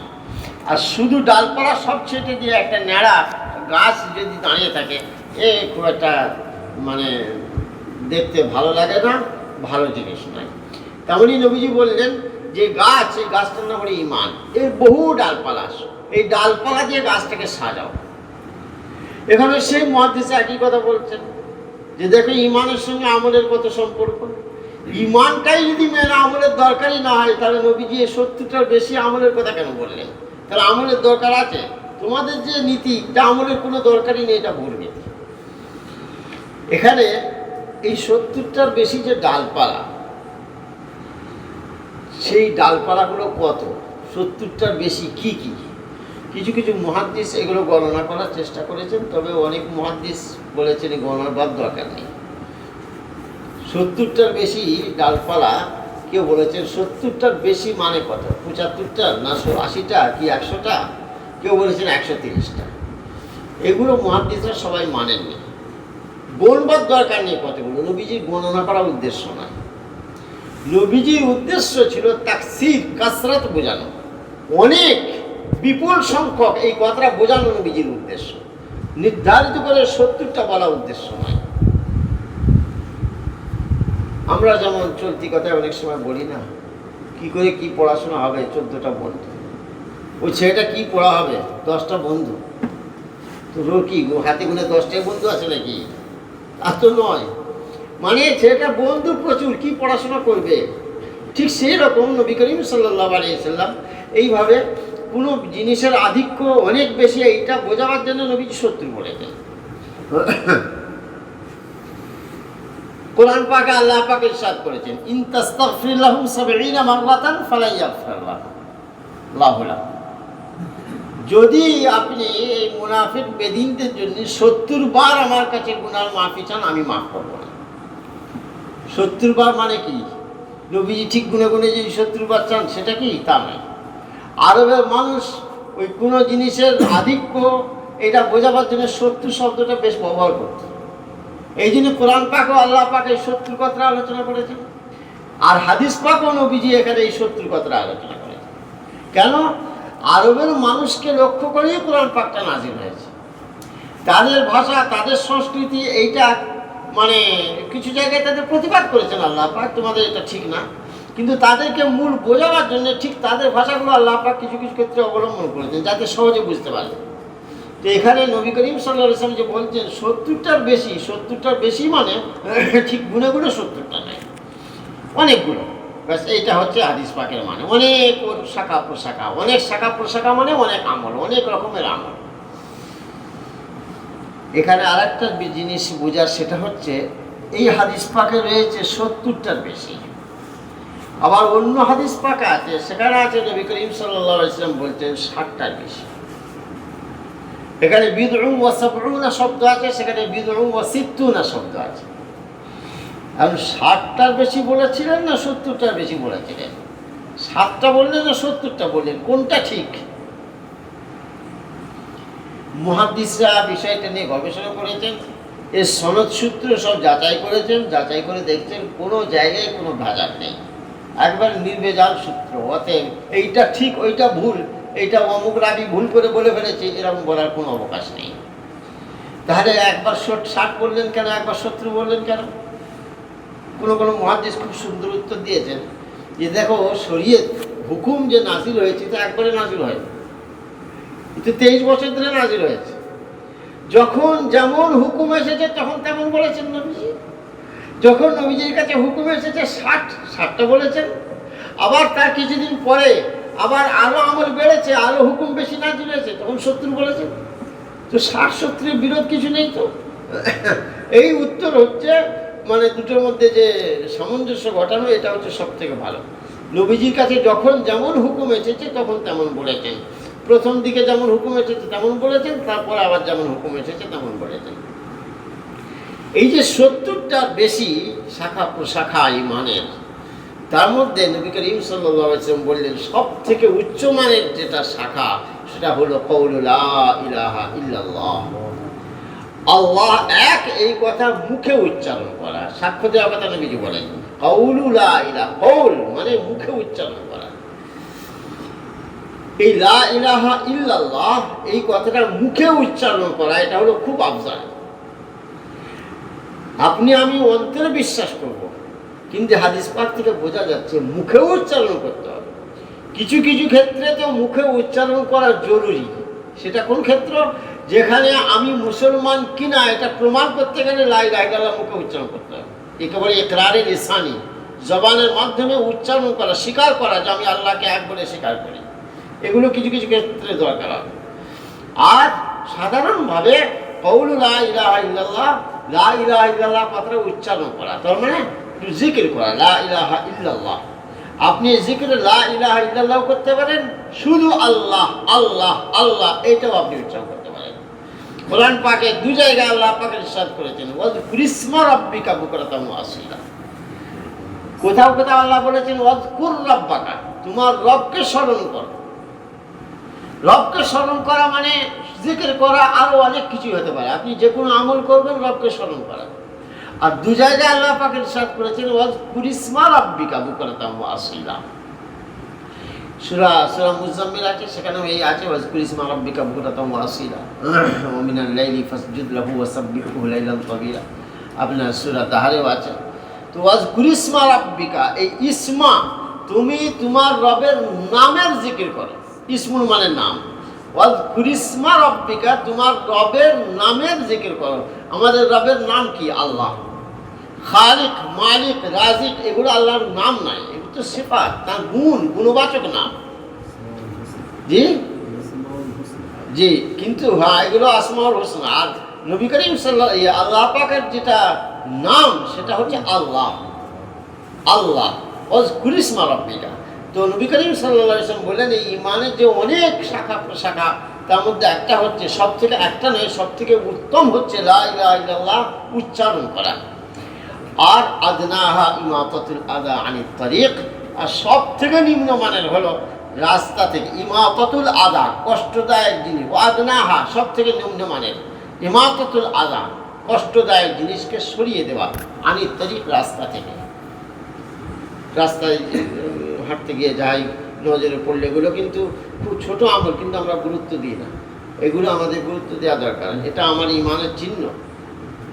আর শুধু ডালপালা সব ছেটে দিয়ে একটা ন্যাড়া গাছ যদি দাঁড়িয়ে থাকে, খুব একটা মানে দেখতে ভালো লাগে না, ভালো জিনিস নয়। তেমনই নবীজি বললেন যে গাছ, এই গাছটার নাম হলো ঈমান, এর বহু ডালপালা, এই ডালপালা দিয়ে গাছটাকে সাজাও। এখানে সেই মুহাদ্দিস একই কথা বলছেন যে দেখো ঈমানের সঙ্গে আমলের কত সম্পর্ক। ঈমানটাই যদি মেনে আমলের দরকারই না হয়, তাহলে নবীজি 70টার বেশি আমলের কথা কেন বললেন? তাহলে আমলের দরকার আছে। তোমাদের যে নীতি, এটা আমলের কোনো দরকারই নেই, এটা ভুল নীতি। এখানে এই 70টার বেশি যে ডালপালা, সেই ডালপালাগুলো কত, 70টার বেশি কি কি? কিছু কিছু মুহাদ্দিস এগুলো গণনা করার চেষ্টা করেছেন, তবে অনেক মুহাদ্দিস বলেছেন গণনার দরকার নেই। 70টার বেশি ডালপালা, কেউ বলেছেন 70টার বেশি মানে কত, 75টা না 80টা কি 100টা, কেউ বলেছেন 130টা। এগুলো মুহাদ্দিসরা সবাই মানেননি। গণবার দরকার নেই কতগুলো, নবীজির গণনা করার উদ্দেশ্য নয়। নবীজির উদ্দেশ্য ছিল তাকসীর, কাসরাত বোঝানো, অনেক বিপুল সংখ্যক, এই কথাটা বোঝানো নবীজির উদ্দেশ্য। নির্ধারিত করে 70টা বলা উদ্দেশ্য নয়। আমরা যেমন চলতি কথায় অনেক সময় বলি না, কি করে কি পড়াশোনা হবে, 14টা বন্ধু, ওই ছেলেটা কি পড়া হবে, 10টা বন্ধু, তো কি হাতে গুনে 10টাই বন্ধু আছে নাকি? তা তো নয়। মানে ছেলেটা বন্ধু প্রচুর, কি পড়াশোনা করবে? ঠিক সেই রকম নবী করিম সাল্লাল্লাহু আলাইহি ওয়াসাল্লাম এইভাবে কোনো জিনিসের আধিক্য অনেক বেশি, এইটা বোঝাবার জন্য নবীজি 70 বলেছেন। কোরআন পাকে আল্লাহ পাক ইরশাদ করেছেন, ইন তাস্তাগফির লাহুম 70 মাররাতান ফালা ইয়াগফির লাহুম। যদি আপনি এই মুনাফিক বেদিনদের জন্য 70 বার আমার কাছে গুনার মাফি চান, আমি মাফ করব না। 70 বার মানে কি? নবীজি ঠিক গুনে গুনে যে 70 বার চান সেটা কি? তা নয়। আরবের মানুষ ওই কোনো জিনিসের আধিক্য এটা বোঝাবার জন্য 70 শব্দটা বেশ ব্যবহার করত। এই জন্য কোরআন পাকও আল্লাহ পাক এই 70 কথা আলোচনা করেছেন, আর হাদিস পাকও নবীজি এখানে এই 70 কথা আলোচনা করেছেন। কেন? আরবের মানুষকে লক্ষ্য করেই কোরআন পাকটা নাযিল হয়েছে। তাদের ভাষা, তাদের সংস্কৃতি, এইটা মানে কিছু জায়গায় তাদের প্রতিবাদ করেছেন আল্লাহ পাক, তোমাদের এটা ঠিক না, কিন্তু তাদেরকে মূল বোঝাবার জন্য ঠিক তাদের ভাষাগুলো আল্লাহ পাক কিছু কিছু ক্ষেত্রে অবলম্বন করেছেন, যাতে সহজে বুঝতে পারে। তো এখানে নবী করিম সাল্লাল্লাহু আলাইহি ওয়াসাল্লাম যে বলছেন 70টার বেশি মানে ঠিক গুণে গুণে 70টা নাই, অনেকগুলো। ব্যাস এইটা হচ্ছে হাদিস পাকের মানে। অনেক শাখা প্রশাখা মানে অনেক আমল, অনেক রকমের আমল। এখানে আরেকটা জিনিস বোঝার, সেটা হচ্ছে এই হাদিস পাকে রয়েছে 70টার বেশি। আবার অন্য হাদিস পাক আছে, সেখানে আছে নবী করিম সাল্লাল্লাহু আলাইহি ওয়াসাল্লাম বলছেন 60টার বেশি। এখানে বিদউ ওয়া সাবউনা শব্দ আছে, সেখানে বিদউ ওয়া সিত্তুনা শব্দ আছে। এখন 60টার বেশি বলেছিলেন না 70টার বেশি বলেছিলেন? 7টা বললেন না 70টা বললেন, কোনটা ঠিক? মুহাদ্দিসরা বিষয়টা নিয়ে গবেষণা করেছেন, এর সনদ সূত্র সব যাচাই করেছেন, যাচাই করে দেখছেন কোনো জায়গায় কোনো ভেজাল নেই, একবার নির্ভেজাল সূত্র। অতএব এইটা ঠিক ওইটা ভুল, এইটা অমুক রাবি ভুল করে বলে ফেলেছে, এরকম বলার কোনো অবকাশ নেই। তাহলে একবার 60 বললেন কেন, একবার 70 বললেন কেন? কোনো মুহাদ্দিস খুব সুন্দর উত্তর দিয়েছেন যে দেখো, শরীয়ত হুকুম যে নাজিল হয়েছে তা একবারে নাজিল হয়, কিন্তু 23 বছর ধরে নাজিল হয়েছে। যখন যেমন হুকুম এসেছে তখন তেমন বলেছেন নবীজি। যখন নবীজির কাছে হুকুম এসেছে 60টা বলেছেন, আবার তার কিছুদিন পরে আবার আরো আমল বেড়েছে, আরো হুকুম বেশি নাজিল হয়েছে, তখন 70 বলেছেন। তো 60-70-এর বিরোধ কিছু নেই তো। এই উত্তর হচ্ছে মানে দুটোর মধ্যে যে সামঞ্জস্য ঘটানো, এটা হচ্ছে সব থেকে ভালো। নবীজির কাছে যখন যেমন হুকুম এসেছে তখন তেমন বলেছেন, প্রথম দিকে যেমন হুকুম এসেছে তেমন বলেছেন, তারপরে আবার যেমন হুকুম এসেছে তেমন বলেছেন। এই যে 70টার বেশি শাখা প্রশাখা ইমানের, তার মধ্যে নবী করিম সাল্লাল্লাহু আলাইহি ওয়াসাল্লাম বললেন সব থেকে উচ্চমানের যেটা শাখা, সেটা হলো কওলু লা ইলাহা ইল্লাল্লাহ, আল্লাহ এক, এই কথা মুখে উচ্চারণ করা। সাক্ষ্য দেওয়ার কথা নবীজি বলেন, কওলু লা ইলাহা, কওল মানে মুখে উচ্চারণ করা। এই লা ইলাহা ইল্লাল্লাহ এই কথাটা মুখে উচ্চারণ করা, এটা হলো খুব আফজাল। আপনি আমি অন্তরে বিশ্বাস করব, কিন্তু হাদিস পাক থেকে বোঝা যাচ্ছে মুখে উচ্চারণ করতে হবে। কিছু কিছু ক্ষেত্রে তো মুখে উচ্চারণ করা জরুরি। সেটা কোন ক্ষেত্র? যেখানে আমি মুসলমান কিনা এটা প্রমাণ করতে গেলে লা ইলাহা ইল্লাল্লাহ মুখে উচ্চারণ করতে হবে। একেবারে ইকরারে লিসানি, জবানের মাধ্যমে উচ্চারণ করা, স্বীকার করা যে আমি আল্লাহকে এক বলে স্বীকার করি। এগুলো কিছু কিছু ক্ষেত্রে দরকার হবে। আর সাধারণভাবে কওলু লা ইলাহা ইল্লাল্লাহ, লা ইলাহা ইল্লাল্লাহ কথাটা উচ্চারণ করা, তার মানে একটু জিকির করা, লা ইলাহা ইল্লাল্লাহ। আপনি জিকিরে লা ইলাহা ইল্লাল্লাহ করতে পারেন, শুধু আল্লাহ আল্লাহ আল্লাহ এইটাও আপনি উচ্চারণ করতে পারেন। কোরআন পাকে 2 জায়গায় আল্লাহ পাকের ইরশাদ করেছেন, ওয়াযকুর ইসমা রাব্বিকা বুকরাতাম ওয়া আসীলা। কোথাও কোথাও আল্লাহ বলেছেন ওয়াযকুর রাব্বাকা, তোমার রবকে স্মরণ করো। রবকে স্মরণ করা মানে জিকির করা, আরো অনেক কিছু হতে পারে। আপনি যে কোনো আমল করবেন রবকে স্মরণ করা। আর 2 জায়গায় আল্লাহ পাক ইরশাদ করেছেন ওয়াযকুর ইসমা রাব্বিকা বুকরাতাম ওয়া আসীলা। সূরা মুজাম্মিল আছে, সেখানে এই আছে ওয়াযকুর ইসমা রাব্বিকা বুকরাতাম ওয়া আসীলা ওয়া মিনাল লাইলি ফাসজুদ লাহু ওয়া সাব্বিহু লাইলান তাওয়ীলা। আপনার সূরা তাহারেও আছে। তো ওয়াযকুর ইসমা রাব্বিকা, এই ইসমা তুমি তোমার রবের নামের জিকির করো। ইসমুল মানে নাম, ওয়াযকুর ইসমা রাব্বিকা তোমার রবের নামের জিকির করো। আমাদের রবের নাম কি? আল্লাহ। খালিক, মালিক, রাজিক এগুলো আল্লাহর নাম নাই, এগুলো তো সিফাত, তার গুণবাচক নাম। জি জি, কিন্তু হ্যাঁ এগুলো আসমাউল হোসনা। আর নবী করিম সাল্লাল্লাহু আল্লাহ পাকের যেটা নাম সেটা হচ্ছে আল্লাহ। আল্লাহ ওয়াযকুর ইসমা রাব্বিকা। তো নবী করিম সাল্লাল্লাহু আলাইহি ওয়াসাল্লাম বললেন এই ঈমানের যে অনেক শাখা প্রশাখা, তার মধ্যে একটা হচ্ছে, সব থেকে একটা নয়, সব থেকে উত্তম হচ্ছে লা ইলাহা ইল্লাল্লাহ উচ্চারণ করা। আর আদনাহা ইমাতাতুল আযা আনিত তারিক, আর সব থেকে নিম্নমানের হলো রাস্তা থেকে ইমাতাতুল আযা, কষ্টদায়ক জিনিস। আদনাহা সব থেকে নিম্নমানের, ইমাতাতুল আযা কষ্টদায়ক জিনিসকে সরিয়ে দেওয়া, আনিত তারিক রাস্তা থেকে। রাস্তায় হাঁটতে গিয়ে যাই, নজরে পড়লে এগুলো কিন্তু খুব ছোট আমল, কিন্তু আমরা গুরুত্ব দিই না। এগুলো আমাদের গুরুত্ব দেওয়া দরকার। এটা আমার ইমানের চিহ্ন,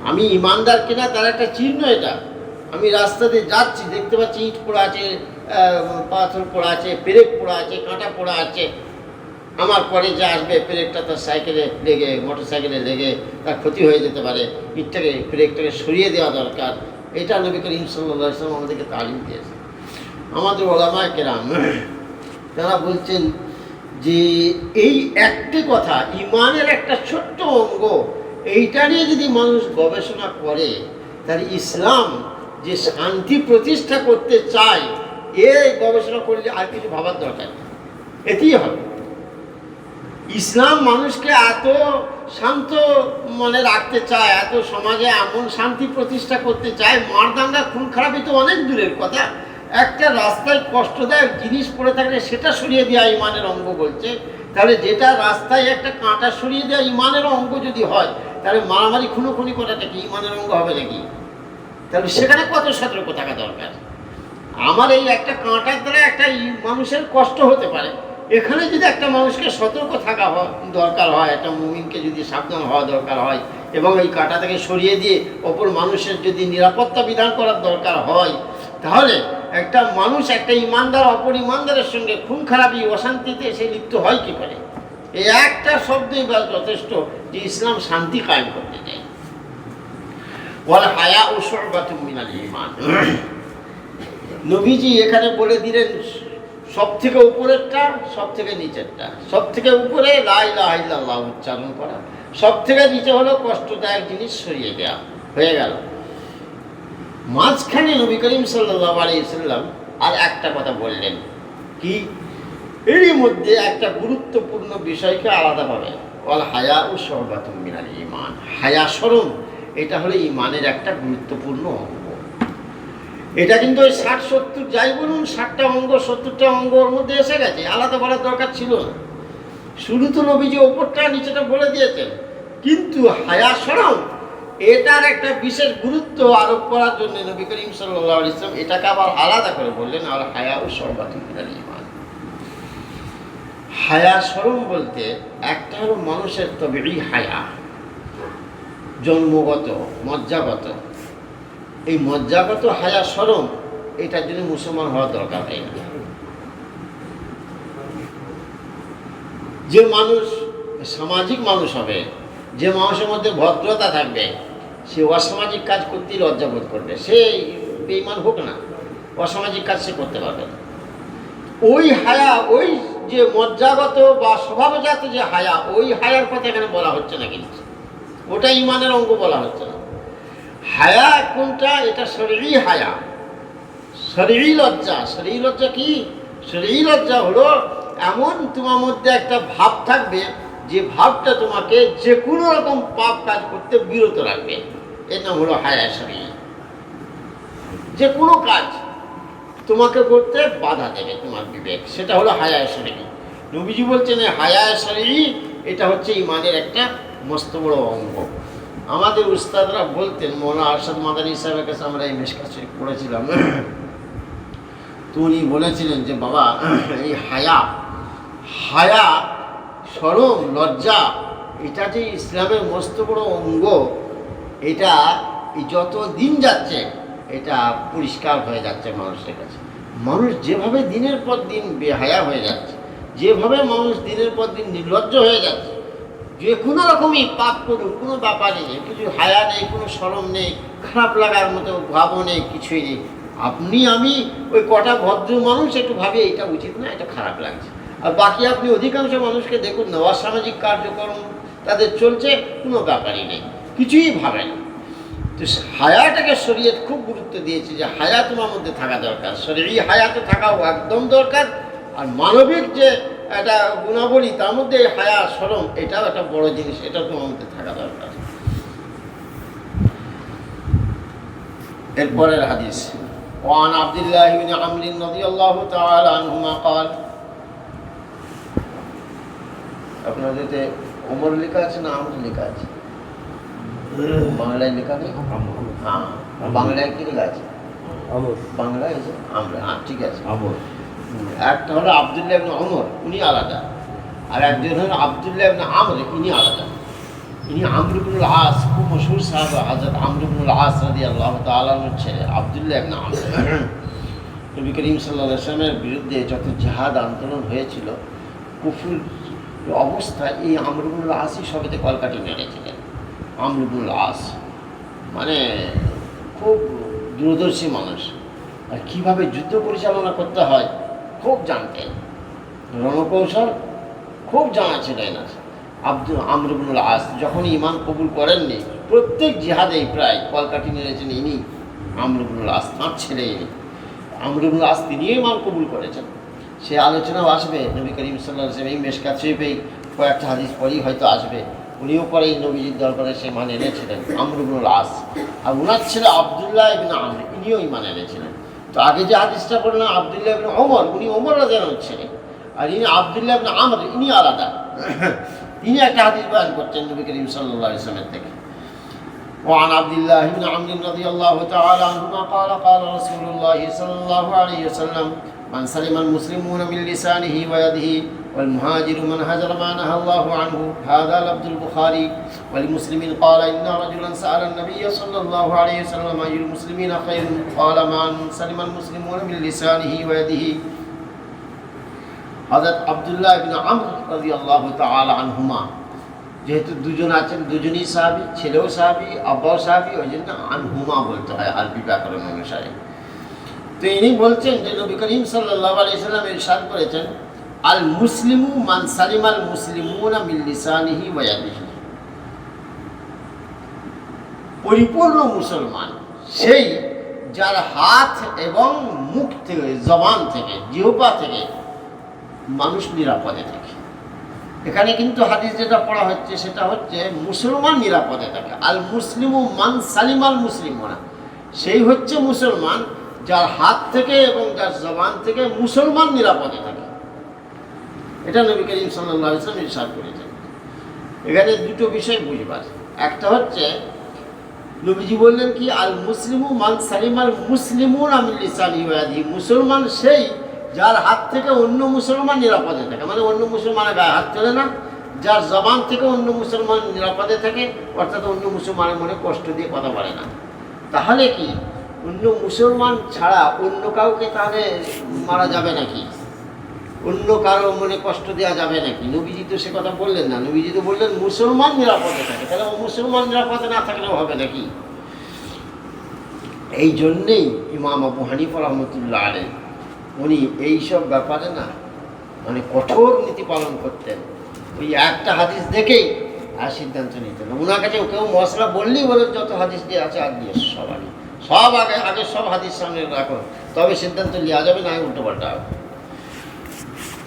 আমি ইমানদার কিনা তার একটা চিহ্ন এটা। আমি রাস্তা দিয়ে যাচ্ছি, দেখতে পাচ্ছি ইট পড়া আছে, পাথর পড়া আছে, পেরেক পড়া আছে, কাঁটা পড়া আছে, আমার পরে যে আসবে ব্রেকটা তার সাইকেলে লেগে মোটর সাইকেলে লেগে তার ক্ষতি হয়ে যেতে পারে, ইটটাকে ব্রেকটাকে সরিয়ে দেওয়া দরকার। এটা নবী করিম সাল্লাল্লাহু আলাইহি ওয়াসাল্লাম আমাদেরকে তালিম দিয়েছে। আমাদের ওলামায়ে কেরাম তারা বলছেন যে এই একটি কথা, ইমানের একটা ছোট্ট অঙ্গ, এইটা নিয়ে যদি মানুষ গবেষণা করে তাহলে ইসলাম যে শান্তি প্রতিষ্ঠা করতে চায়, এ গবেষণা করলে আর কিছু ভাবার দরকার নেই, এতেই হবে। ইসলাম মানুষকে এত শান্ত মনে রাখতে চায়, এত সমাজে এমন শান্তি প্রতিষ্ঠা করতে চায়, মারদাঙ্গা খুন খারাপি তো অনেক দূরের কথা, একটা রাস্তায় কষ্টদায়ক জিনিস পড়ে থাকলে সেটা সরিয়ে দেওয়া ইমানের অঙ্গ বলছে। তাহলে যেটা রাস্তায় একটা কাঁটা সরিয়ে দেওয়া ইমানের অঙ্গ যদি হয়, তাহলে মারামারি খুনোখুনি করাটা কি ইমানের অঙ্গ হবে নাকি? তাহলে সেখানে কত সতর্ক থাকা দরকার। আমার এই একটা কাঁটার দ্বারা একটা মানুষের কষ্ট হতে পারে, এখানে যদি একটা মানুষকে সতর্ক থাকা দরকার হয়, একটা মুমিনকে যদি সাবধান হওয়া দরকার হয় এবং এই কাঁটা থেকে সরিয়ে দিয়ে অপর মানুষের যদি নিরাপত্তা বিধান করার দরকার হয়, তাহলে একটা মানুষ একটা ইমানদার অপর ইমানদারের সঙ্গে খুন খারাপি অশান্তিতে সে লিপ্ত হয় কি করে? এই একটা শব্দই বা যথেষ্ট যে ইসলাম শান্তি কায়েম করতে চায়। ওয়াল হায়াউ শু'বাতুম মিনাল ঈমান। নবীজি এখানে বলে দিলেন সব থেকে উপরেরটা, সব থেকে নিচেরটা। সব থেকে উপরে লা ইলাহা ইল্লাল্লাহ উচ্চারণ করা, সব থেকে নিচে হলো কষ্টদায়ক জিনিস সরিয়ে দেওয়া, হয়ে গেল। মাঝখানে নবী করিম সাল্লাল্লাহু আলাইহি ওয়াসাল্লাম আর একটা কথা বললেন কি, এরই মধ্যে একটা গুরুত্বপূর্ণ বিষয়কে আলাদাভাবে, ওয়াল হায়াউ শু'বাতুম মিনাল ঈমান। হায়া শরম, এটা হলো ঈমানের একটা গুরুত্বপূর্ণ অঙ্গ। এটা কিন্তু ওই 60-70 যাই বলুন, 60টা অঙ্গ 70টা অঙ্গ ওর মধ্যে এসে গেছে, আলাদা বলার দরকার ছিল না। শুরু তো নবীজি ওপরটা নিচেটা বলে দিয়েছেন, কিন্তু হায়া শরম এটার একটা বিশেষ গুরুত্ব আরোপ করার জন্য নবী করিম সাল্লাল্লাহু আলাইহি ওয়াসাল্লাম এটাকে আবার আলাদা করে বললেন, আর হায়াউ শু'বাতুম মিনাল ঈমান। হায়া শরম বলতে একটা হলো মানুষের তবিঈ হায়া, জন্মগত মজ্জাগত। এই মজ্জাগত হায়া শরম, এটার জন্য মুসলমান হওয়া দরকার হয় না। যে মানুষ সামাজিক মানুষ হবে, যে মানুষের মধ্যে ভদ্রতা থাকবে, সে অসামাজিক কাজ করতেই লজ্জাবোধ করবে। সে বেঈমান হোক না, অসামাজিক কাজ সে করতে পারবে না। ওই হায়া, ওই যে মজ্জাগত বা স্বভাবজাত যে হায়া, ওই হায়ার কথা এখানে বলা হচ্ছে না, কিন্তু ওটা ঈমানের অঙ্গ বলা হচ্ছে না। হায়া কোনটা? এটা শরঈ হায়া, শরঈ লজ্জা। শরঈ লজ্জা কি? শরঈ লজ্জা হলো এমন তোমার মধ্যে একটা ভাব থাকবে, যে ভাবটা তোমাকে যে কোনো রকম পাপ কাজ করতে বিরত রাখবে, এর নাম হলো হায়া শরঈ। যে কোনো কাজ তোমাকে করতে বাধা দেবে তোমার বিবেক, সেটা হলো হায়া শরঈ। নবীজি বলছেন হায়া শরঈ এটা হচ্ছে ঈমানের একটা মস্ত বড় অঙ্গ। আমাদের উস্তাদরা বলতেন, মৌলানা আরশাদ মাদানী সাহেবের কাছে আমরা এই মেশকাত শরীফ পড়েছিলাম, তো উনি বলেছিলেন যে বাবা, এই হায়া শরম লজ্জা, এটা যে ইসলামের মস্ত বড় অঙ্গ, এটা যত দিন যাচ্ছে এটা পরিষ্কার হয়ে যাচ্ছে মানুষের কাছে। মানুষ যেভাবে দিনের পর দিন বেহায়া হয়ে যাচ্ছে, যেভাবে মানুষ দিনের পর দিন নির্লজ্জ হয়ে যাচ্ছে, যে কোনো রকমই পাপ করুক কোনো ব্যাপারে নেই, কিছু হায়া নেই, কোনো শরম নেই, খারাপ লাগার মতো ভাবও নেই, কিছুই নেই। আপনি আমি ওই কটা ভদ্র মানুষ একটু ভাবি এটা উচিত না, এটা খারাপ লাগছে, আর বাকি আপনি অধিকাংশ মানুষকে দেখুন না, অসামাজিক কার্যক্রম তাদের চলছে, কোনো ব্যাপারই নেই, কিছুই ভাবে না। তো হায়াটাকে শরীয়ত খুব গুরুত্ব দিয়েছে যে হায়া তোমার মধ্যে থাকা দরকার, শরীরী হায়া তো থাকাও একদম দরকার। আর মানবিক যে একটা গুণাবলী, তার মধ্যে হায়া শরম এটাও একটা বড় জিনিস, এটা তোমার মধ্যে থাকা দরকার। এরপরের হাদিস, ওয়ান আব্দুল্লাহ ইবনে আমর রাদিয়াল্লাহু তাআলা আনহুমা قال, আপনাদের ওমর লেখা আছে না আমর লেখা আছে? বাংলায় লেখা নেই? হ্যাঁ, বাংলায় কি লেখা আছে? আমর। বাংলায় আছে আমরা, হ্যাঁ ঠিক আছে আমর। একটা হলো আব্দুল্লাহ ইবনে ওমর, উনি আলাদা, আর একজন হলো আব্দুল্লাহ ইবনে আমর, ইনি আলাদা। ইনি আমর ইবনুল আস, খুব মশহুর সাহাবা, হযরত আমর ইবনুল আস রাদিয়াল্লাহু তাআলা আনহুর ছেলে আব্দুল্লাহ ইবনে আমর। নবী করিম সাল্লাল্লাহু আলাইহি ওয়াসাল্লামের বিরুদ্ধে যত জিহাদ আন্দোলন হয়েছিল, কুফর এই অবস্থায় এই আমর ইবনুল আসই সবেতে কলকাঠি মেরেছিলেন। আমর ইবনুল আস মানে খুব দূরদর্শী মানুষ, আর কীভাবে যুদ্ধ পরিচালনা করতে হয় খুব জানতেন, রণকৌশল খুব জানা ছিল এনার। আমর ইবনুল আস যখন ইমান কবুল করেননি, প্রত্যেক জিহাদেই প্রায় কলকাঠি মেরেছেন ইনি, আমর ইবনুল আস, তাঁর ছেলে ইনি। আমর ইবনুল আস তিনিও ইমান কবুল করেছেন, সে আলোচনাও আসবে নবী করিম সাল্লাল্লাহু আলাইহি ওয়াসাল্লাম এই মেশকাত শরীফেই কয়েকটা হাদিস পরেই হয়তো আসবে। উনিও পরে এই নবীজির দরবারে সে ইমান এনেছিলেন, আমর ইবনুল আস। আর উনার ছেলে আবদুল্লাহ ইবনে আমর, ইনিও ইমান এনেছিলেন। তো আগে যে হাদিসটা বললাম আবদুল্লাহ ইবনে ওমর, উনি ওমর রাদিয়াল্লাহু আনহু ছিলেন, আর ইনি আবদুল্লাহ ইবনে আমর, ইনি আলাদা। তিনি একটা হাদিস বয়ান করছেন নবী করিম সাল্লাল্লাহু আলাইহি ওয়াসাল্লামের থেকে। وعن عبد الله بن عمرو رضي الله تعالى عنهما قال قال رسول الله صلى الله عليه وسلم من سلم المسلمون من لسانه ويده والمهاجر من هجر ما نهى الله عنه. هذا لفظ البخاري. ولمسلم قال إن رجلا سأل النبي صلى الله عليه وسلم أي المسلمين خير قال من سلم المسلمون من لسانه ويده. হযরত আব্দুল্লাহ ইবনে আমর রাদিয়াল্লাহু তাআলা আনহুমা, যেহেতু দুজন আছেন, দুজনই সাহাবী, ছেলেও সাহাবী, আব্বাও সাহাবী, ওই জন্য আনহুমা বলতে হয় আরবি ব্যাকরণ অনুসারে। তো ইনি বলছেন যে নবী করিম সাল্লাল্লাহু আলাইহি ওয়াসাল্লাম ইরশাদ করেছেন, আল মুসলিমু মান সালিমাল মুসলিমুনা মিন লিসানিহি ওয়া ইয়াদিহি। পরিপূর্ণ মুসলমান সেই যার হাত এবং মুখ থেকে, জবান থেকে, জিহ্বা থেকে মানুষ নিরাপদে থাকে। এখানে কিন্তু হাদিস যেটা পড়া হচ্ছে সেটা হচ্ছে মুসলমান নিরাপদে থাকে। আল মুসলিমু মান সালিমাল মুসলিমুনা, সেই হচ্ছে মুসলমান যার হাত থেকে এবং যার জবান থেকে মুসলমান নিরাপদে থাকে। এটা নবী করিম সাল্লাল্লাহু আলাইহি ওয়াসাল্লাম ইরশাদ করেছেন। এখানে দুটো বিষয় বুঝবার, একটা হচ্ছে নবীজি বললেন কি আল মুসলিমু মান সালিমাল মুসলিমুনা মিন লিসানিহি ওয়া ইয়াদিহি, মুসলমান সেই যার হাত থেকে অন্য মুসলমান নিরাপদে থাকে, মানে অন্য মুসলমানের গায়ে হাত চলে না, যার জবান থেকে অন্য মুসলমান নিরাপদে থাকে, অর্থাৎ অন্য মুসলমানের মনে কষ্ট দিয়ে কথা বলে না। তাহলে কি অন্য মুসলমান ছাড়া অন্য কাউকে তাহলে মারা যাবে নাকি? অন্য কারো মনে কষ্ট দেওয়া যাবে নাকি? নবীজি তো সে কথা বললেন না, নবীজি তো বললেন মুসলমান নিরাপদে থাকে, তাহলে মুসলমান নিরাপদে না থাকলেও হবে নাকি? এই জন্যেই ইমাম আবু হানিফা রাহমাতুল্লাহ আলাইহি উনি এইসব ব্যাপারে না মানে কঠোর নীতি পালন করতেন। ওই একটা হাদিস দেখেই আর সিদ্ধান্ত নিতেন। ওনার কাছে কেউ মশলা বললেই বলে যত হাদিস দিয়ে আছে আর দিয়ে সবারই সব আগে সব হাদিস সামনে রাখো, তবে সিদ্ধান্ত নেওয়া যাবে, না উল্টো পাল্টা হবে।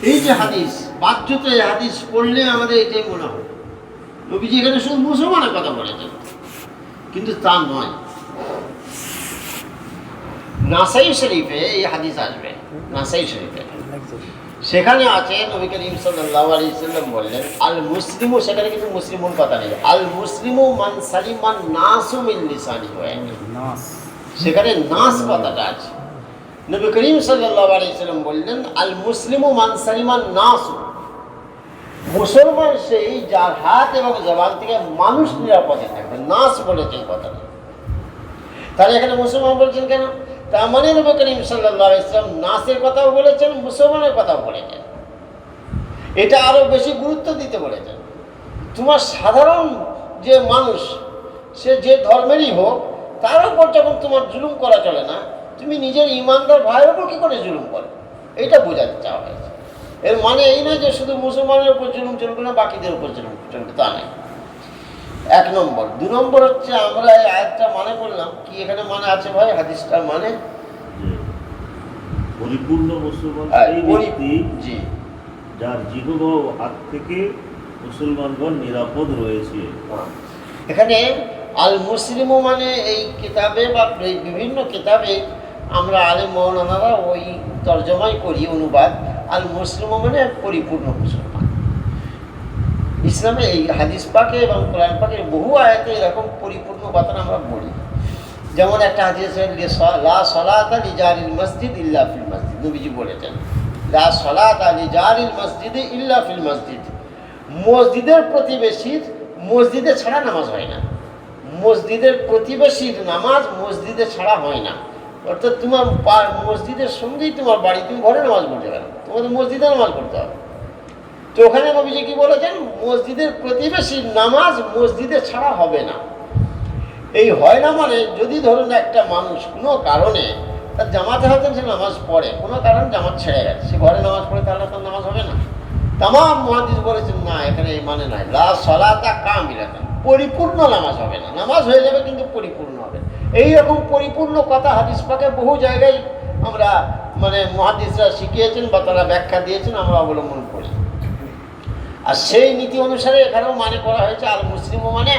এই যে হাদিস, বাধ্যত এই হাদিস পড়লে আমাদের এটাই মনে হয় নবীজি এখানে শুধু মুসলমানের কথা বলেছেন, কিন্তু তা নয়। নাসাই শরীফে এই হাদিস আসবে, নাসাই শরীফে সেখানে আছে নবী করিম সাল্লাল্লাহু আলাইহি ওয়াসাল্লাম বললেন আল মুসলিমু, সেখানে কিন্তু মুসলিমুন কথা নেই, আল মুসলিমু মান সালিমান নাসু মিন লিসানিহি ওয়া ইয়াদিহি, সেখানে নাস কথাটা আছে। নবী করিম সাল্লাল্লাহু আলাইহি ওয়াসাল্লাম বললেন আল মুসলিমু মান সালিমান নাসু, মুসলমান সেই যার হাত এবং জবান থেকে মানুষ নিরাপদে থাকবে। নাস বলেছেন কথাটা, তাহলে এখানে মুসলমান বলছেন কেন? তার মানে নবী করিম সাল্লাল্লাহু আলাইহি ওয়াসাল্লাম নাসের কথাও বলেছেন, মুসলমানের কথাও বলেছেন। এটা আরো বেশি গুরুত্ব দিতে বলেছেন। তোমার সাধারণ যে মানুষ, সে যে ধর্মেরই হোক, তার উপর যখন তোমার জুলুম করা চলে না, তুমি নিজের ইমানদার ভাইয়ের উপর কী করে জুলুম করো, এইটা বোঝাতে চাওয়া হয়েছে। এর মানে এই নয় যে শুধু মুসলমানের উপর জুলুম চলবে না, বাকিদের উপর জুলুম চলবে, তা নেই। এক নম্বর। দু নম্বর হচ্ছে আমরা এই আয়াতটা মানে করলাম কি, এখানে মানে আছে ভাই হাদিসটার মানে পরিপূর্ণ মুসলমান সেই ব্যক্তি জি যার জিহ্বা ও হাত থেকে মুসলমানগণ নিরাপদ রয়েছে। এখানে আল মুসলিমও মানে এই কিতাবে বা বিভিন্ন কিতাবে আমরা আলেম মাওলানারা ওই তর্জমাই করি অনুবাদ, আল মুসলিমও মানে পরিপূর্ণ মুসলমান। ইসলামে এই হাদিস পাকে এবং কোরআন পাকের বহু আয়াতে এরকম পরিপূর্ণ কথা আমরা বলি। যেমন একটা হাদিস লা সালাতা লিজারিল মসজিদ ইল্লা ফিল মসজিদ, নবীজি বলেছেন লা সালাতা লিজারিল মসজিদ ইল্লা ফিল মসজিদ, মসজিদের প্রতিবেশীর মসজিদে ছাড়া নামাজ হয় না। মসজিদের প্রতিবেশীর নামাজ মসজিদে ছাড়া হয় না, অর্থাৎ তোমার মসজিদের সঙ্গেই তোমার বাড়ি, তুমি ঘরে নামাজ পড়তে পারো, তোমাদের মসজিদে নামাজ পড়তে হবে। তো ওখানে নবীজি কি বলেছেন, মসজিদের প্রতিবেশীর নামাজ মসজিদে ছাড়া হবে না। এই হয় না মানে যদি ধরুন একটা মানুষ কোনো কারণে তার জামাতে হয়তো সে নামাজ পড়ে, কোনো কারণে জামাত ছেড়ে গেছে, সে ঘরে নামাজ পড়ে, তাহলে তার নামাজ হবে না। তামাম মুহাদ্দিস বলেছেন না, এখানে এই মানে নাই, লা সালাতা কামিলাতান, পরিপূর্ণ নামাজ হবে না। নামাজ হয়ে যাবে কিন্তু পরিপূর্ণ হবে। এইরকম পরিপূর্ণ কথা হাদিস পাকে বহু জায়গায় আমরা মানে মুহাদ্দিসরা শিখিয়েছেন বা তারা ব্যাখ্যা দিয়েছেন, আমরা অবলম্বন করি। আর সেই নীতি অনুসারে এখানেও মানে করা হয়েছে, আল মুসলিমও মানে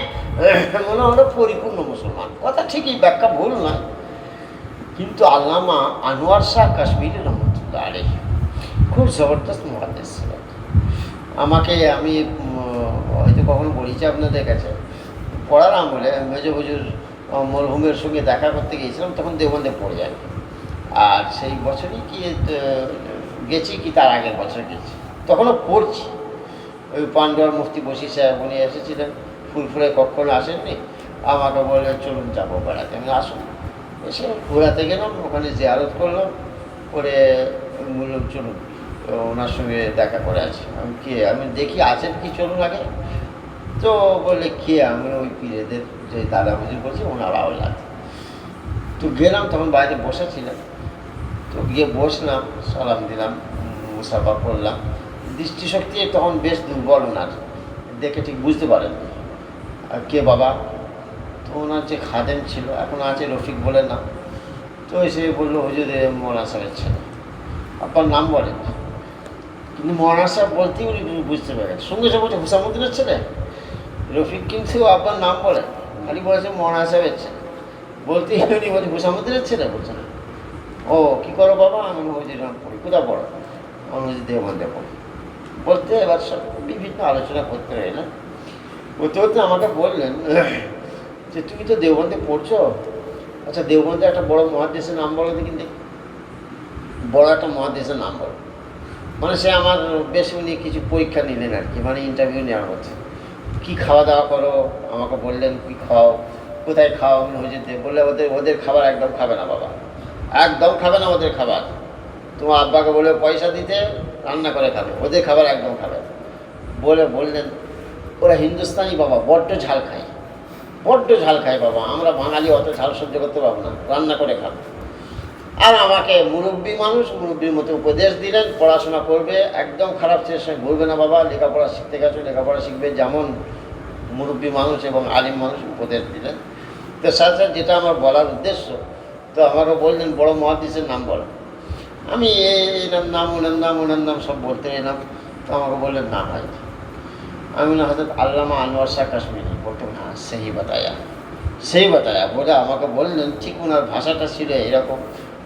মনে হলো পরিপূর্ণ মুসলমান। কথা ঠিকই, ব্যাখ্যা ভুল নয়। কিন্তু আল্লামা আনোয়ার শাহ কাশ্মীরি রহমতুল্লাহ আলাইহি খুব জবরদস্ত মুহাদ্দিস ছিলেন। আমি হয়তো কখনো বলেছি আপনাদের কাছে, পড়ার আমলে মেজ হুজুর মরহুমের সঙ্গে দেখা করতে গিয়েছিলাম, তখন দেওবন্দে পড়ে যায়। আর সেই বছরই কি গেছি কি তার আগের বছর গেছি, তখনও পড়ছি। ওই পান্ডুয়ার মুফতি বশির সাহেব উনি এসেছিলেন, ফুলফুলে কখনো আসেননি, আমাকে বললেন চলুন যাবো বেড়াতে। আমি আসুন, এসে ঘোরাতে গেলাম, ওখানে জিয়ারত করলাম, করে বললাম চলুন ওনার সঙ্গে দেখা করে আছি। আমি দেখি আছেন কি, চলুন আগে। তো বললে কে? আমি ওই পীরেদের যে দাদা হুজুর বলছি ওনার আওলাদ। তো গেলাম, তখন বাইরে বসেছিলাম, তো গিয়ে বসলাম, সালাম দিলাম, মুসাফা করলাম। দৃষ্টিশক্তি তখন বেশ দুর্বল ওনার, দেখে ঠিক বুঝতে পারেননি আর কে বাবা। তো ওনার যে খাদেম ছিল, এখন আছে রফিক বলে নাম, তো এসে বললো হুজুর মৌলানা সাহেবের ছেলে। আপনার নাম বলেন, কিন্তু মৌলানা সাহেব বলতেই উনি বুঝতে পারেন, সঙ্গে সঙ্গে বলছে হুসামুদ্দিনের ছেলে। রফিক কিন্তু আপনার নাম বলেন, খালি বলেছে মৌলানা সাহেবের ছেলে, বলতেই উনি বলছে হুসামুদ্দিনের ছেলে। বলছে না, ও কী করো বাবা? আমি হুজুর নাম পড়ি। কোথাও পড়ো? আমি হুজুর দেওবন্দে পড়ি। বলতে এবার সব বিভিন্ন আলোচনা করতে রইলেন। করতে করতে আমাকে বললেন যে তুমি তো দেওবন্দে পড়ছো, আচ্ছা দেওবন্দে একটা বড় মুহাদ্দিসের নাম বলো দেখি। বড় একটা মুহাদ্দিসের নাম বলো। মানে সে আমার বেশ উনি কিছু পরীক্ষা নিলেন আর কি, মানে ইন্টারভিউ নেওয়ার হচ্ছে। কী খাওয়া দাওয়া করো আমাকে বললেন, কী খাও, কোথায় খাও? আমি হুজুর বললে ওদের খাবার একদম খাবে না বাবা, একদম খাবে না ওদের খাবার। তোমার আব্বাকে বলে পয়সা দিতে, রান্না করে খাবে, ওদের খাবার একদম খাবে না। বললেন ওরা হিন্দুস্তানি বাবা, বড্ড ঝাল খায়, বড্ড ঝাল খায় বাবা, আমরা বাঙালি অত ঝাল সহ্য করতে পারবো না, রান্না করে খাবো। আর আমাকে মুরব্বী মানুষ, মুরব্বীর মতো উপদেশ দিলেন, পড়াশোনা করবে, একদম খারাপ ছেলের সঙ্গে ঘুরবে না বাবা, লেখাপড়া শিখতে গেছো লেখাপড়া শিখবে, যেমন মুরব্বী মানুষ এবং আলিম মানুষ উপদেশ দিলেন। তো সাথে সাথে যেটা আমার বলার উদ্দেশ্য, তো আমাকে বললেন বড় মুহাদ্দিসের নাম বলো। আমি এনার নাম ওনার নাম সব বলতে এলাম। তো আমাকে বললেন না ভাই, আমি না হজরত আল্লামা আনোয়ার শাহ কাশ্মীরি। বলতো হ্যাঁ সেই বাতায়া বলে আমাকে বললেন, ঠিক ওনার ভাষাটা ছিল এরকম,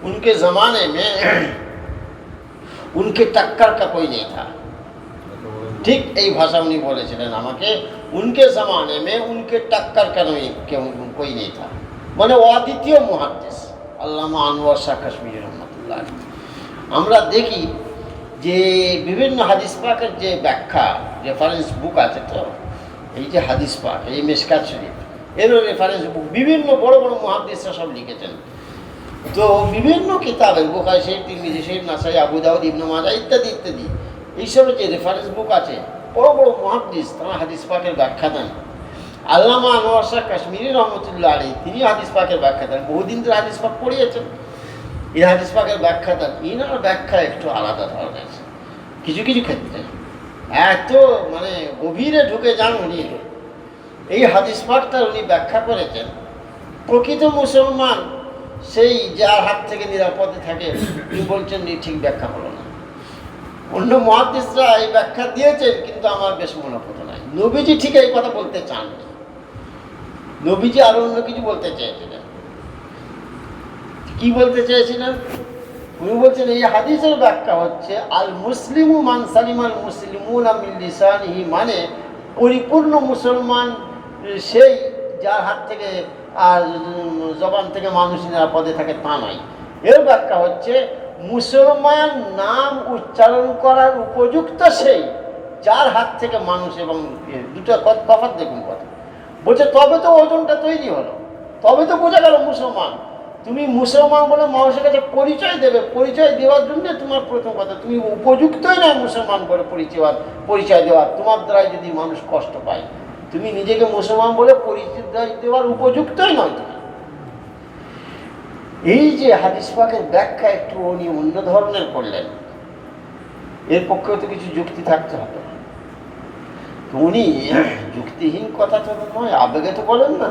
উনকে জমানে মে উনকে টক্কর কা কোই নেই থা। ঠিক এই ভাষা উনি বলেছিলেন আমাকে, উনকে জমানে মে উনকে টক্কর কা কোই নেই থা, মানে অদ্বিতীয় মুহাদ্দিস আল্লামা আনোয়ার শাহ কাশ্মীরি রহমতুল্লাহ। আমরা দেখি যে বিভিন্ন হাদিস পাকের যে ব্যাখ্যা রেফারেন্স বুক আছে, তো এই যে হাদিস পাক, এই মিশকাত শরীফ, এরও রেফারেন্স বুক বিভিন্ন বড় বড় মুহাদ্দিসরা সব লিখেছেন। তো বিভিন্ন কিতাবের, বুখারী শরীফ, তিরমিজি শরীফ, নাসাই, আবু দাউদ, ইবনে মাজাহ ইত্যাদি ইত্যাদি, এইসবের যে রেফারেন্স বুক আছে, বড় বড় মুহাদ্দিস তারা হাদিস পাকের ব্যাখ্যা দেন। আল্লামা আনোয়ার শাহ কাশ্মীরি রহমতুল্লাহ আলাইহি তিনি হাদিস পাকের ব্যাখ্যা দেন, বহুদিন ধরে হাদিস পাক পড়িয়েছেন। এই হাদিস পাকের ব্যাখ্যা দেন, ইনার ব্যাখ্যা একটু আলাদা ধরনের, কিছু কিছু ক্ষেত্রে এত মানে গভীরে ঢুকে যান উনি। এই হাদিস পাকটা উনি ব্যাখ্যা করেছেন, প্রকৃত মুসলমান সেই যার হাত থেকে নিরাপদে থাকে, উনি বলছেন ঠিক ব্যাখ্যা হলো না। অন্য মুহাদ্দিসরা এই ব্যাখ্যা দিয়েছেন, কিন্তু আমার বেশ মনোভূত নাই। নবীজি ঠিক এই কথা বলতে চাননি, নবীজি আরো অন্য কিছু বলতে চেয়েছিলেন। কি বলতে চেয়েছিলেন? উনি বলছেন এই হাদিসের ব্যাখ্যা হচ্ছে আল মুসলিমু মান সালিমাল মুসলিমুনা মিন লিসানিহি, মানে পরিপূর্ণ মুসলমান সেই যার হাত থেকে আর জবান থেকে মানুষ নিরাপদে থাকে, তা নয়। এর ব্যাখ্যা হচ্ছে মুসলমান নাম উচ্চারণ করার উপযুক্ত সেই যার হাত থেকে মানুষ, এবং দুটো তফাৎ দেখুন কথা বলছে। তবে তো ওজনটা তৈরি হলো, তবে তো বোঝা গেল মুসলমান। তো তুমি মুসলমান বলে মানুষের কাছে পরিচয় দেবে, পরিচয় দেওয়ার জন্য তোমার প্রথম কথা তুমি উপযুক্তই নয় মুসলমান বলে পরিচয় দেওয়ার। তোমার দ্বারাই যদি মানুষ কষ্ট পায়, তুমি নিজেকে মুসলমান বলে পরিচয় দেওয়ার উপযুক্তই নয় তুমি। এই যে হাদিস পাকের ব্যাখ্যা একটু উনি অন্য ধরনের করলেন, এর পক্ষেও তো কিছু যুক্তি থাকতে হবে। তো উনি যুক্তিহীন কথা তো নয়, আবেগে তো বলেন না,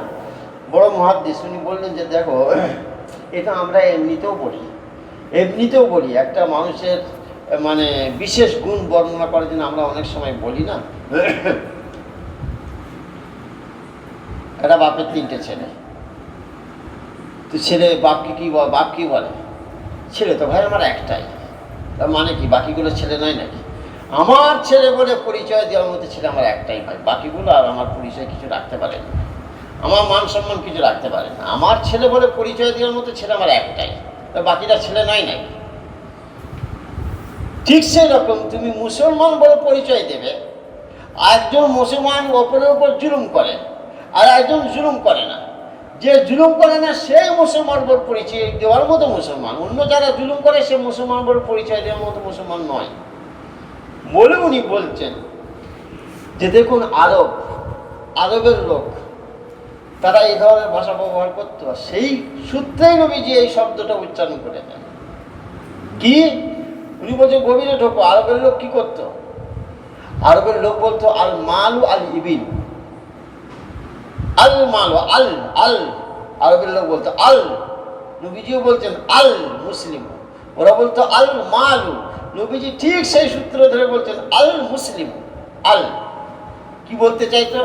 বড় মুহাদ্দিস। উনি বললেন যে দেখো, এটা আমরা এমনিতেও বলি একটা মানুষের মানে বিশেষ গুণ বর্ণনা করার জন্য আমরা অনেক সময় বলি না, একটা বাপের 3টে ছেলে, তো ছেলে বাপ কি বলে, ছেলে তো ভাই আমার একটাই, তার মানে কি বাকিগুলো ছেলে নয় নাকি? আমার ছেলে বলে পরিচয় দেওয়ার মতো ছেলে আমার একটাই ভাই, বাকিগুলো আর আমার পরিচয় কিছু রাখতে পারে না, আমার মান সম্মান কিছু রাখতে পারে না। আমার ছেলে বলে পরিচয় দেওয়ার মতো ছেলে আমার একটাই, তা বাকিটা ছেলে নয় নাকি? ঠিক সেই রকম তুমি মুসলমান বলে পরিচয় দেবে, একজন মুসলমান অপরের উপর জুলুম করে আর একজন জুলুম করে না, যে জুলুম করে না সেই মুসলমান বলে পরিচয় দেওয়ার মতো মুসলমান, অন্য যারা জুলুম করে সে মুসলমান বলে পরিচয় দেওয়ার মতো মুসলমান নয় বলে উনি বলছেন। যে দেখুন আরবের লোক তারা এই ধরনের ভাষা ব্যবহার করতো, সেই সূত্রেই নবীজি এই শব্দটা উচ্চারণ করে দেন। কি উনি বলছে গভীরে ঢোকো। আরবের লোক কি করতো? আরবের লোক বলতো আল মালু আল ইবিল, আল মালু আল আল, আরবের লোক বলতো আল, নবীজিও বলছেন আল মুসলিম, ওরা বলতো আল মালু, নবীজি ঠিক সেই সূত্র ধরে বলছেন আল মুসলিম। আল কি বলতে চাইতো?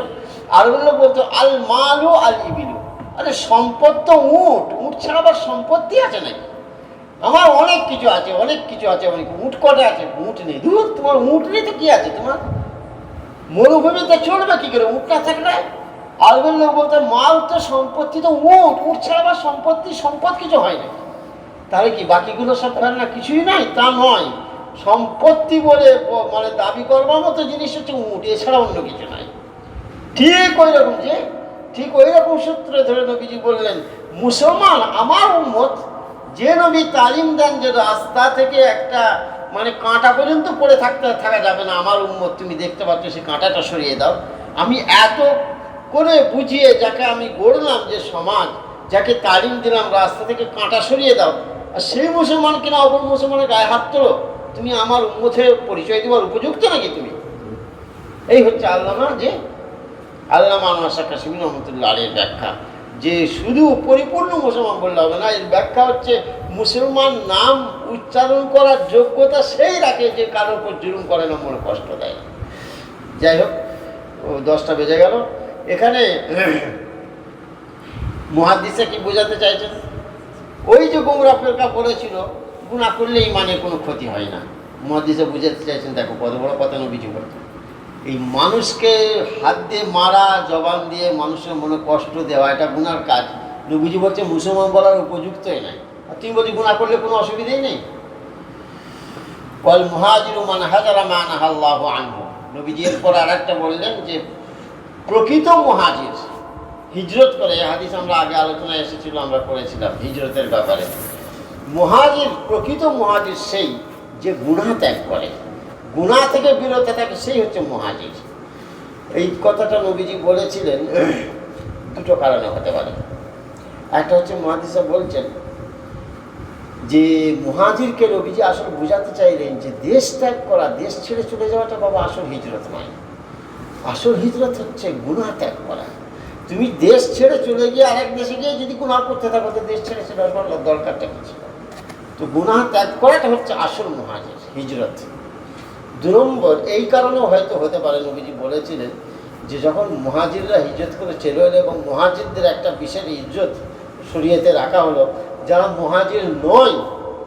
আরবের লোক বলতো আল মালু আল ইবিলু, আরে সম্পদ তো উট ছাড়া আবার সম্পত্তি আছে নাকি? আমার অনেক কিছু আছে, অনেক উট কটা আছে? উট নেই। দূর, তোমার উট নেই তো কি আছে তোমার? মরুভূমিতে চলবে কি করে উট না থাকলে? আরবের লোক বলতে মাল তো সম্পত্তি তো উট ছাড়া আবার সম্পদ কিছু হয় না। তাহলে কি বাকিগুলো সব ফেল না, কিছুই নাই? তা নয়, সম্পত্তি বলে মানে দাবি করবার মতো জিনিস হচ্ছে উট, এছাড়া অন্য কিছু নাই। ঠিক ওই রকম সূত্রে ধরে নবীজি বললেন মুসলমান আমার উম্মত, যে নবী তালিম দেন যে রাস্তা থেকে একটা মানে কাঁটা পর্যন্ত পড়ে থাকা যাবে না, আমার উম্মত তুমি দেখতে পাচ্ছ সে কাঁটাটা সরিয়ে দাও। আমি এত করে বুঝিয়ে যাকে আমি গড়লাম যে সমাজ, যাকে তালিম দিলাম রাস্তা থেকে কাঁটা সরিয়ে দাও, আর সেই মুসলমান কিনা অপর মুসলমানের গায়ে হাত তোলো, তুমি আমার উম্মতের পরিচয় দেওয়ার উপযুক্ত নাকি তুমি? এই হচ্ছে আল্লামা আনোয়ার শাহ কাশিমি রহমতুল্লাহ আলাইহির ব্যাখ্যা, যে শুধু পরিপূর্ণ মুসলমান বললে হবে না। এর ব্যাখ্যা হচ্ছে মুসলমান নাম উচ্চারণ করার যোগ্যতা সেই রাখে যে কারোর উপর জুলুম করে না, মনে কষ্ট দেয়। যাই হোক, 10টা বেজে গেল। এখানে মুহাদ্দিসে কি বোঝাতে চাইছেন? ওই যে গোমরা ফেরকা বলেছিল গুনাহ করলে ইমানের কোনো ক্ষতি হয় না, মুহাদ্দিসে বুঝাতে চাইছেন দেখো কত বড় কথা নবীজি বলতেন। এই মানুষকে হাত দিয়ে মারা, জবান দিয়ে মানুষের মনে কষ্ট দেওয়া, এটা গুনার কাজ। নবীজি বলছে মুসলমান বলার উপযুক্তই নাই, আর তুমি বলছি গুনাহ করলে কোনো অসুবিধাই নেই। ওয়াল মুহাজিরু মান হাজারা মা নাহাল্লাহু আনহু, নবীজি এরপর আরেকটা বললেন যে প্রকৃত মুহাজির হিজরত করে। হাদিস আমরা আগে আলোচনায় এসেছিল, আমরা করেছিলাম হিজরতের ব্যাপারে। প্রকৃত মুহাজির সেই যে গুনাহ ত্যাগ করে, গুনাহ থেকে বিরত থাকে, সেই হচ্ছে মুহাজির। এই কথাটা নবীজি বলেছিলেন দুটো কারণে হতে পারে। একটা হচ্ছে মুহাদ্দিসা বলছেন যে মুহাজিরকে নবীজি আসলে বোঝাতে চাইলেন যে দেশ ত্যাগ করা, দেশ ছেড়ে চলে যাওয়াটা বাবা আসল হিজরত নয়। আসল হিজরত হচ্ছে গুনাহ ত্যাগ করা। তুমি দেশ ছেড়ে চলে গিয়ে আরেক দেশে গিয়ে যদি গুনাহ করতে থাকো তো দেশ ছেড়ে চলে আসবার দরকারটা কি ছিল? তো গুনাহ ত্যাগ করাটা হচ্ছে আসল মুহাজির, হিজরত। 2 নম্বর, এই কারণেও হয়তো হতে পারে নবীজি বলেছিলেন যে যখন মুহাজিররা হিজরত করে চলে এলো এবং মুহাজিরদের একটা বিশেষ ইজ্জত শরীয়তে রাখা হলো, যারা মুহাজির নয়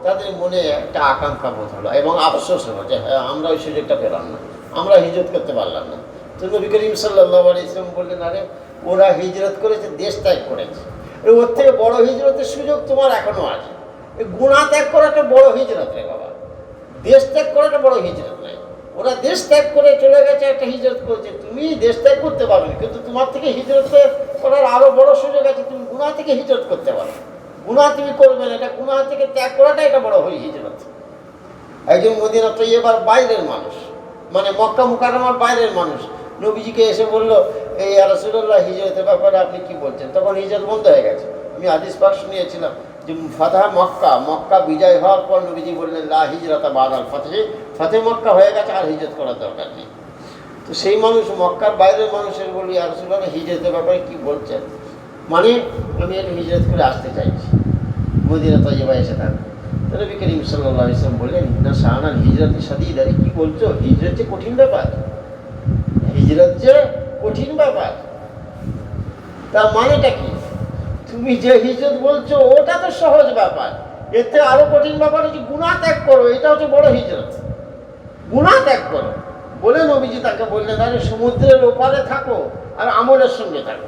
তাদের মনে একটা আকাঙ্ক্ষা বোধ হলো এবং আফসোস হলো যে হ্যাঁ আমরা ওই সুযোগটা পেলাম না, আমরা হিজরত করতে পারলাম না। তো নবী করিম সাল্লাল্লাহু আলাইহি ওয়াসাল্লাম বললেন আরে ওরা হিজরত করেছে, দেশ ত্যাগ করেছে, ওর থেকে বড় হিজরতের সুযোগ তোমার এখনো আছে। এই গুনাহ ত্যাগ করাটা বড় হিজরত রে বাবা, দেশ ত্যাগ করাটা বড় হিজরত নয়। ওরা দেশ ত্যাগ করে চলে গেছে, একটা হিজরত করেছে, তুমি দেশ ত্যাগ করতে পারবে, কিন্তু তোমার থেকে হিজরত করার আরো বড় সুযোগ আছে, তুমি গুনাহ থেকে হিজরত করতে পারো। গুনাহ তুমি করবে না, এটা গুনাহ থেকে ত্যাগ করাটা এটা বড় হয়ে হিজরত। একজন মদিনা তৈয়বার বাইরের মানুষ, মানে মক্কা মুকাররমার বাইরের মানুষ নবীজিকে এসে বলল, এই ইয়া রাসূলুল্লাহ হিজরতের ব্যাপারে আপনি কি বলছেন? তখন হিজরত বন্ধ হয়ে গেছে। আমি হাদিস পাক শুনিয়েছিলাম যে ফাতহ মক্কা বিজয় হওয়ার পর নবীজি বললেন লা হিজরাতা বাদাল ফাতহি, ফাতহ মক্কা হয়ে গেছে, আর হিজরত করার দরকার নেই। তো সেই মানুষ মক্কার বাইরের মানুষের বলি, ইয়া রাসূলুল্লাহ হিজরতের ব্যাপারে কি বলছেন? মানে আমি একটু হিজরত করে আসতে চাইছি, মদিনা তৈয়বা এসে থাকবো। তো নবী করিম সাল্লাল্লাহু আলাইহি ওয়াসাল্লাম বললেন, ইন্না শাআনাল হিজরাতি শাদীদ। আরে কি বলছো? হিজরত যে কঠিন ব্যাপার, হিজরত যে কঠিন ব্যাপার। তার মানেটা কি? তুমি যে হিজরত বলছো ওটা তো সহজ ব্যাপার, এতে আরো কঠিন ব্যাপার হচ্ছে গুনাহ ত্যাগ করো, এটা হচ্ছে বড় হিজরত। গুনাহ ত্যাগ করো বলে নবীজি তাকে বললেন, আরে সমুদ্রের ওপারে থাকো আর আমলের সঙ্গে থাকো,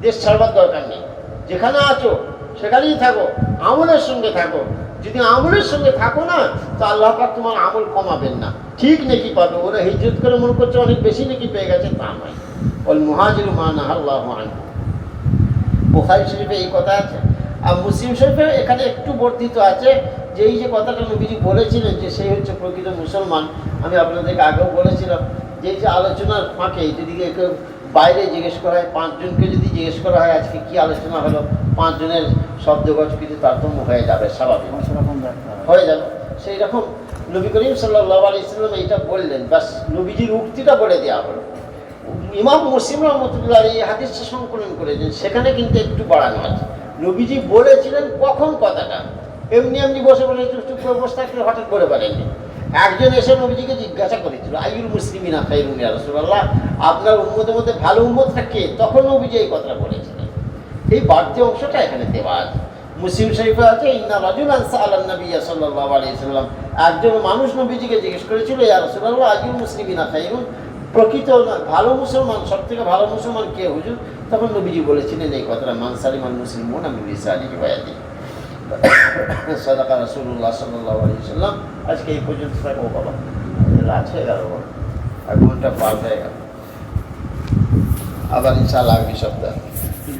দেশ ছাড়বার দরকার নেই, যেখানে আছো সেখানেই থাকো, আমলের সঙ্গে থাকো। যদি আমলের সঙ্গে থাকো না, তো আল্লাহ পাক তোমার আমল কমাবেন না, ঠিক নেকি পাবে। ওরা হিজরত করে মনে করছে অনেক বেশি নেকি পেয়ে গেছে, তা নয়। ওয়াল মুহাজিরু মা নাহাল্লাহু আনহু, বুখারী শরীফে এই কথা আছে। আর মুসলিম শরীফে এখানে একটু বর্ধিত আছে যে এই যে কথাটা নবীজি বলেছিলেন যে সেই হচ্ছে প্রকৃত মুসলমান। আমি আপনাদেরকে আগেও বলেছিলাম যে এই যে আলোচনার ফাঁকে যদি কেউ বাইরে জিজ্ঞেস করা হয়, 5 জনকে যদি জিজ্ঞেস করা হয় আজকে কী আলোচনা হলো, 5 জনের শব্দগত কিছু তারতম্য হয়ে যাবে, স্বাভাবিক হয়ে যাবে। সেই রকম নবী করিম সাল্লাল্লাহু আলাইহি ওয়াসাল্লাম এইটা বললেন, বাস নবীজির উক্তিটা বলে দেওয়া হলো। ইমাম মুসলিম রহমতুল্লাহ এই হাদিসটা সংকলন করেছেন, সেখানে কিন্তু একটু বাড়ানো আছে। নবীজি বলেছিলেন কখন কথাটা, এমনি এমনি বসে বলে চুপ করে বসে থাকলে হঠাৎ করে পারেননি। একজন এসে নবীজিকে জিজ্ঞাসা করেছিল, আইয়ুল মুসলিমিনা খায়রুন ইয়া রাসূলুল্লাহ, আপনার উম্মতের মধ্যে ভালো উম্মতটা কে? তখন নবীজি এই কথাটা বলেছিলেন। এই বাড়তি অংশটা এখানে দেওয়া আছে। মুসলিম শরীফে আছে, ইন্না রাজুলান সাআলান নবিয়্য সাল্লাল্লাহু আলাইহি ওয়াসাল্লাম, একজন মানুষ নবীজিকে জিজ্ঞেস করেছিল, ইয়া রাসূলুল্লাহ আইয়ুল মুসলিমিনা খায়রুন, প্রকৃত ভালো মুসলমান, সব থেকে ভালো মুসলমান কে হুজুর? তখন নবীজি বলেছিলেন এই কথাটা, মান সালিমাল মুসলিমুনা মিন লিসানিহি ওয়া ইয়াদিহি, সাদাকা রাসূলুল্লাহ সাল্লাল্লাহু আলাইহি ওয়াসাল্লাম। আজকে এই পর্যন্ত থাকো। ও বাবা, রাত হয়ে গেল, 1 ঘন্টা পার হয়ে গেল। আবার ইনশাআল্লাহ আগামী সপ্তাহে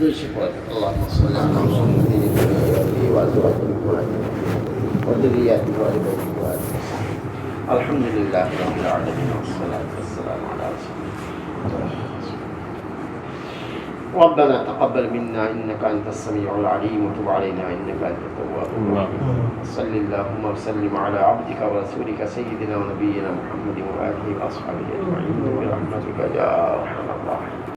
বেশি পড়ে। আল্লাহুম্মা সাল্লি আলা মুহাম্মাদিন ওয়া আলা আলিহি ওয়া যুররিয়াতিহি ওয়া আলিহি ওয়া সাহবিহি। আলহামদুলিল্লাহি রাব্বিল আলামিন ওয়াস সালাতু ওয়াস সালামু আলা রাসূলিল্লাহ। ربنا تقبل منا إنك أنت السميع العليم وتب علينا إنك أنت التواب الرحيم. صل اللهم وسلم على عبدك ورسولك سيدنا ونبينا محمد وآله وأصحابه أجمعين برحمتك يا أرحم الراحمين.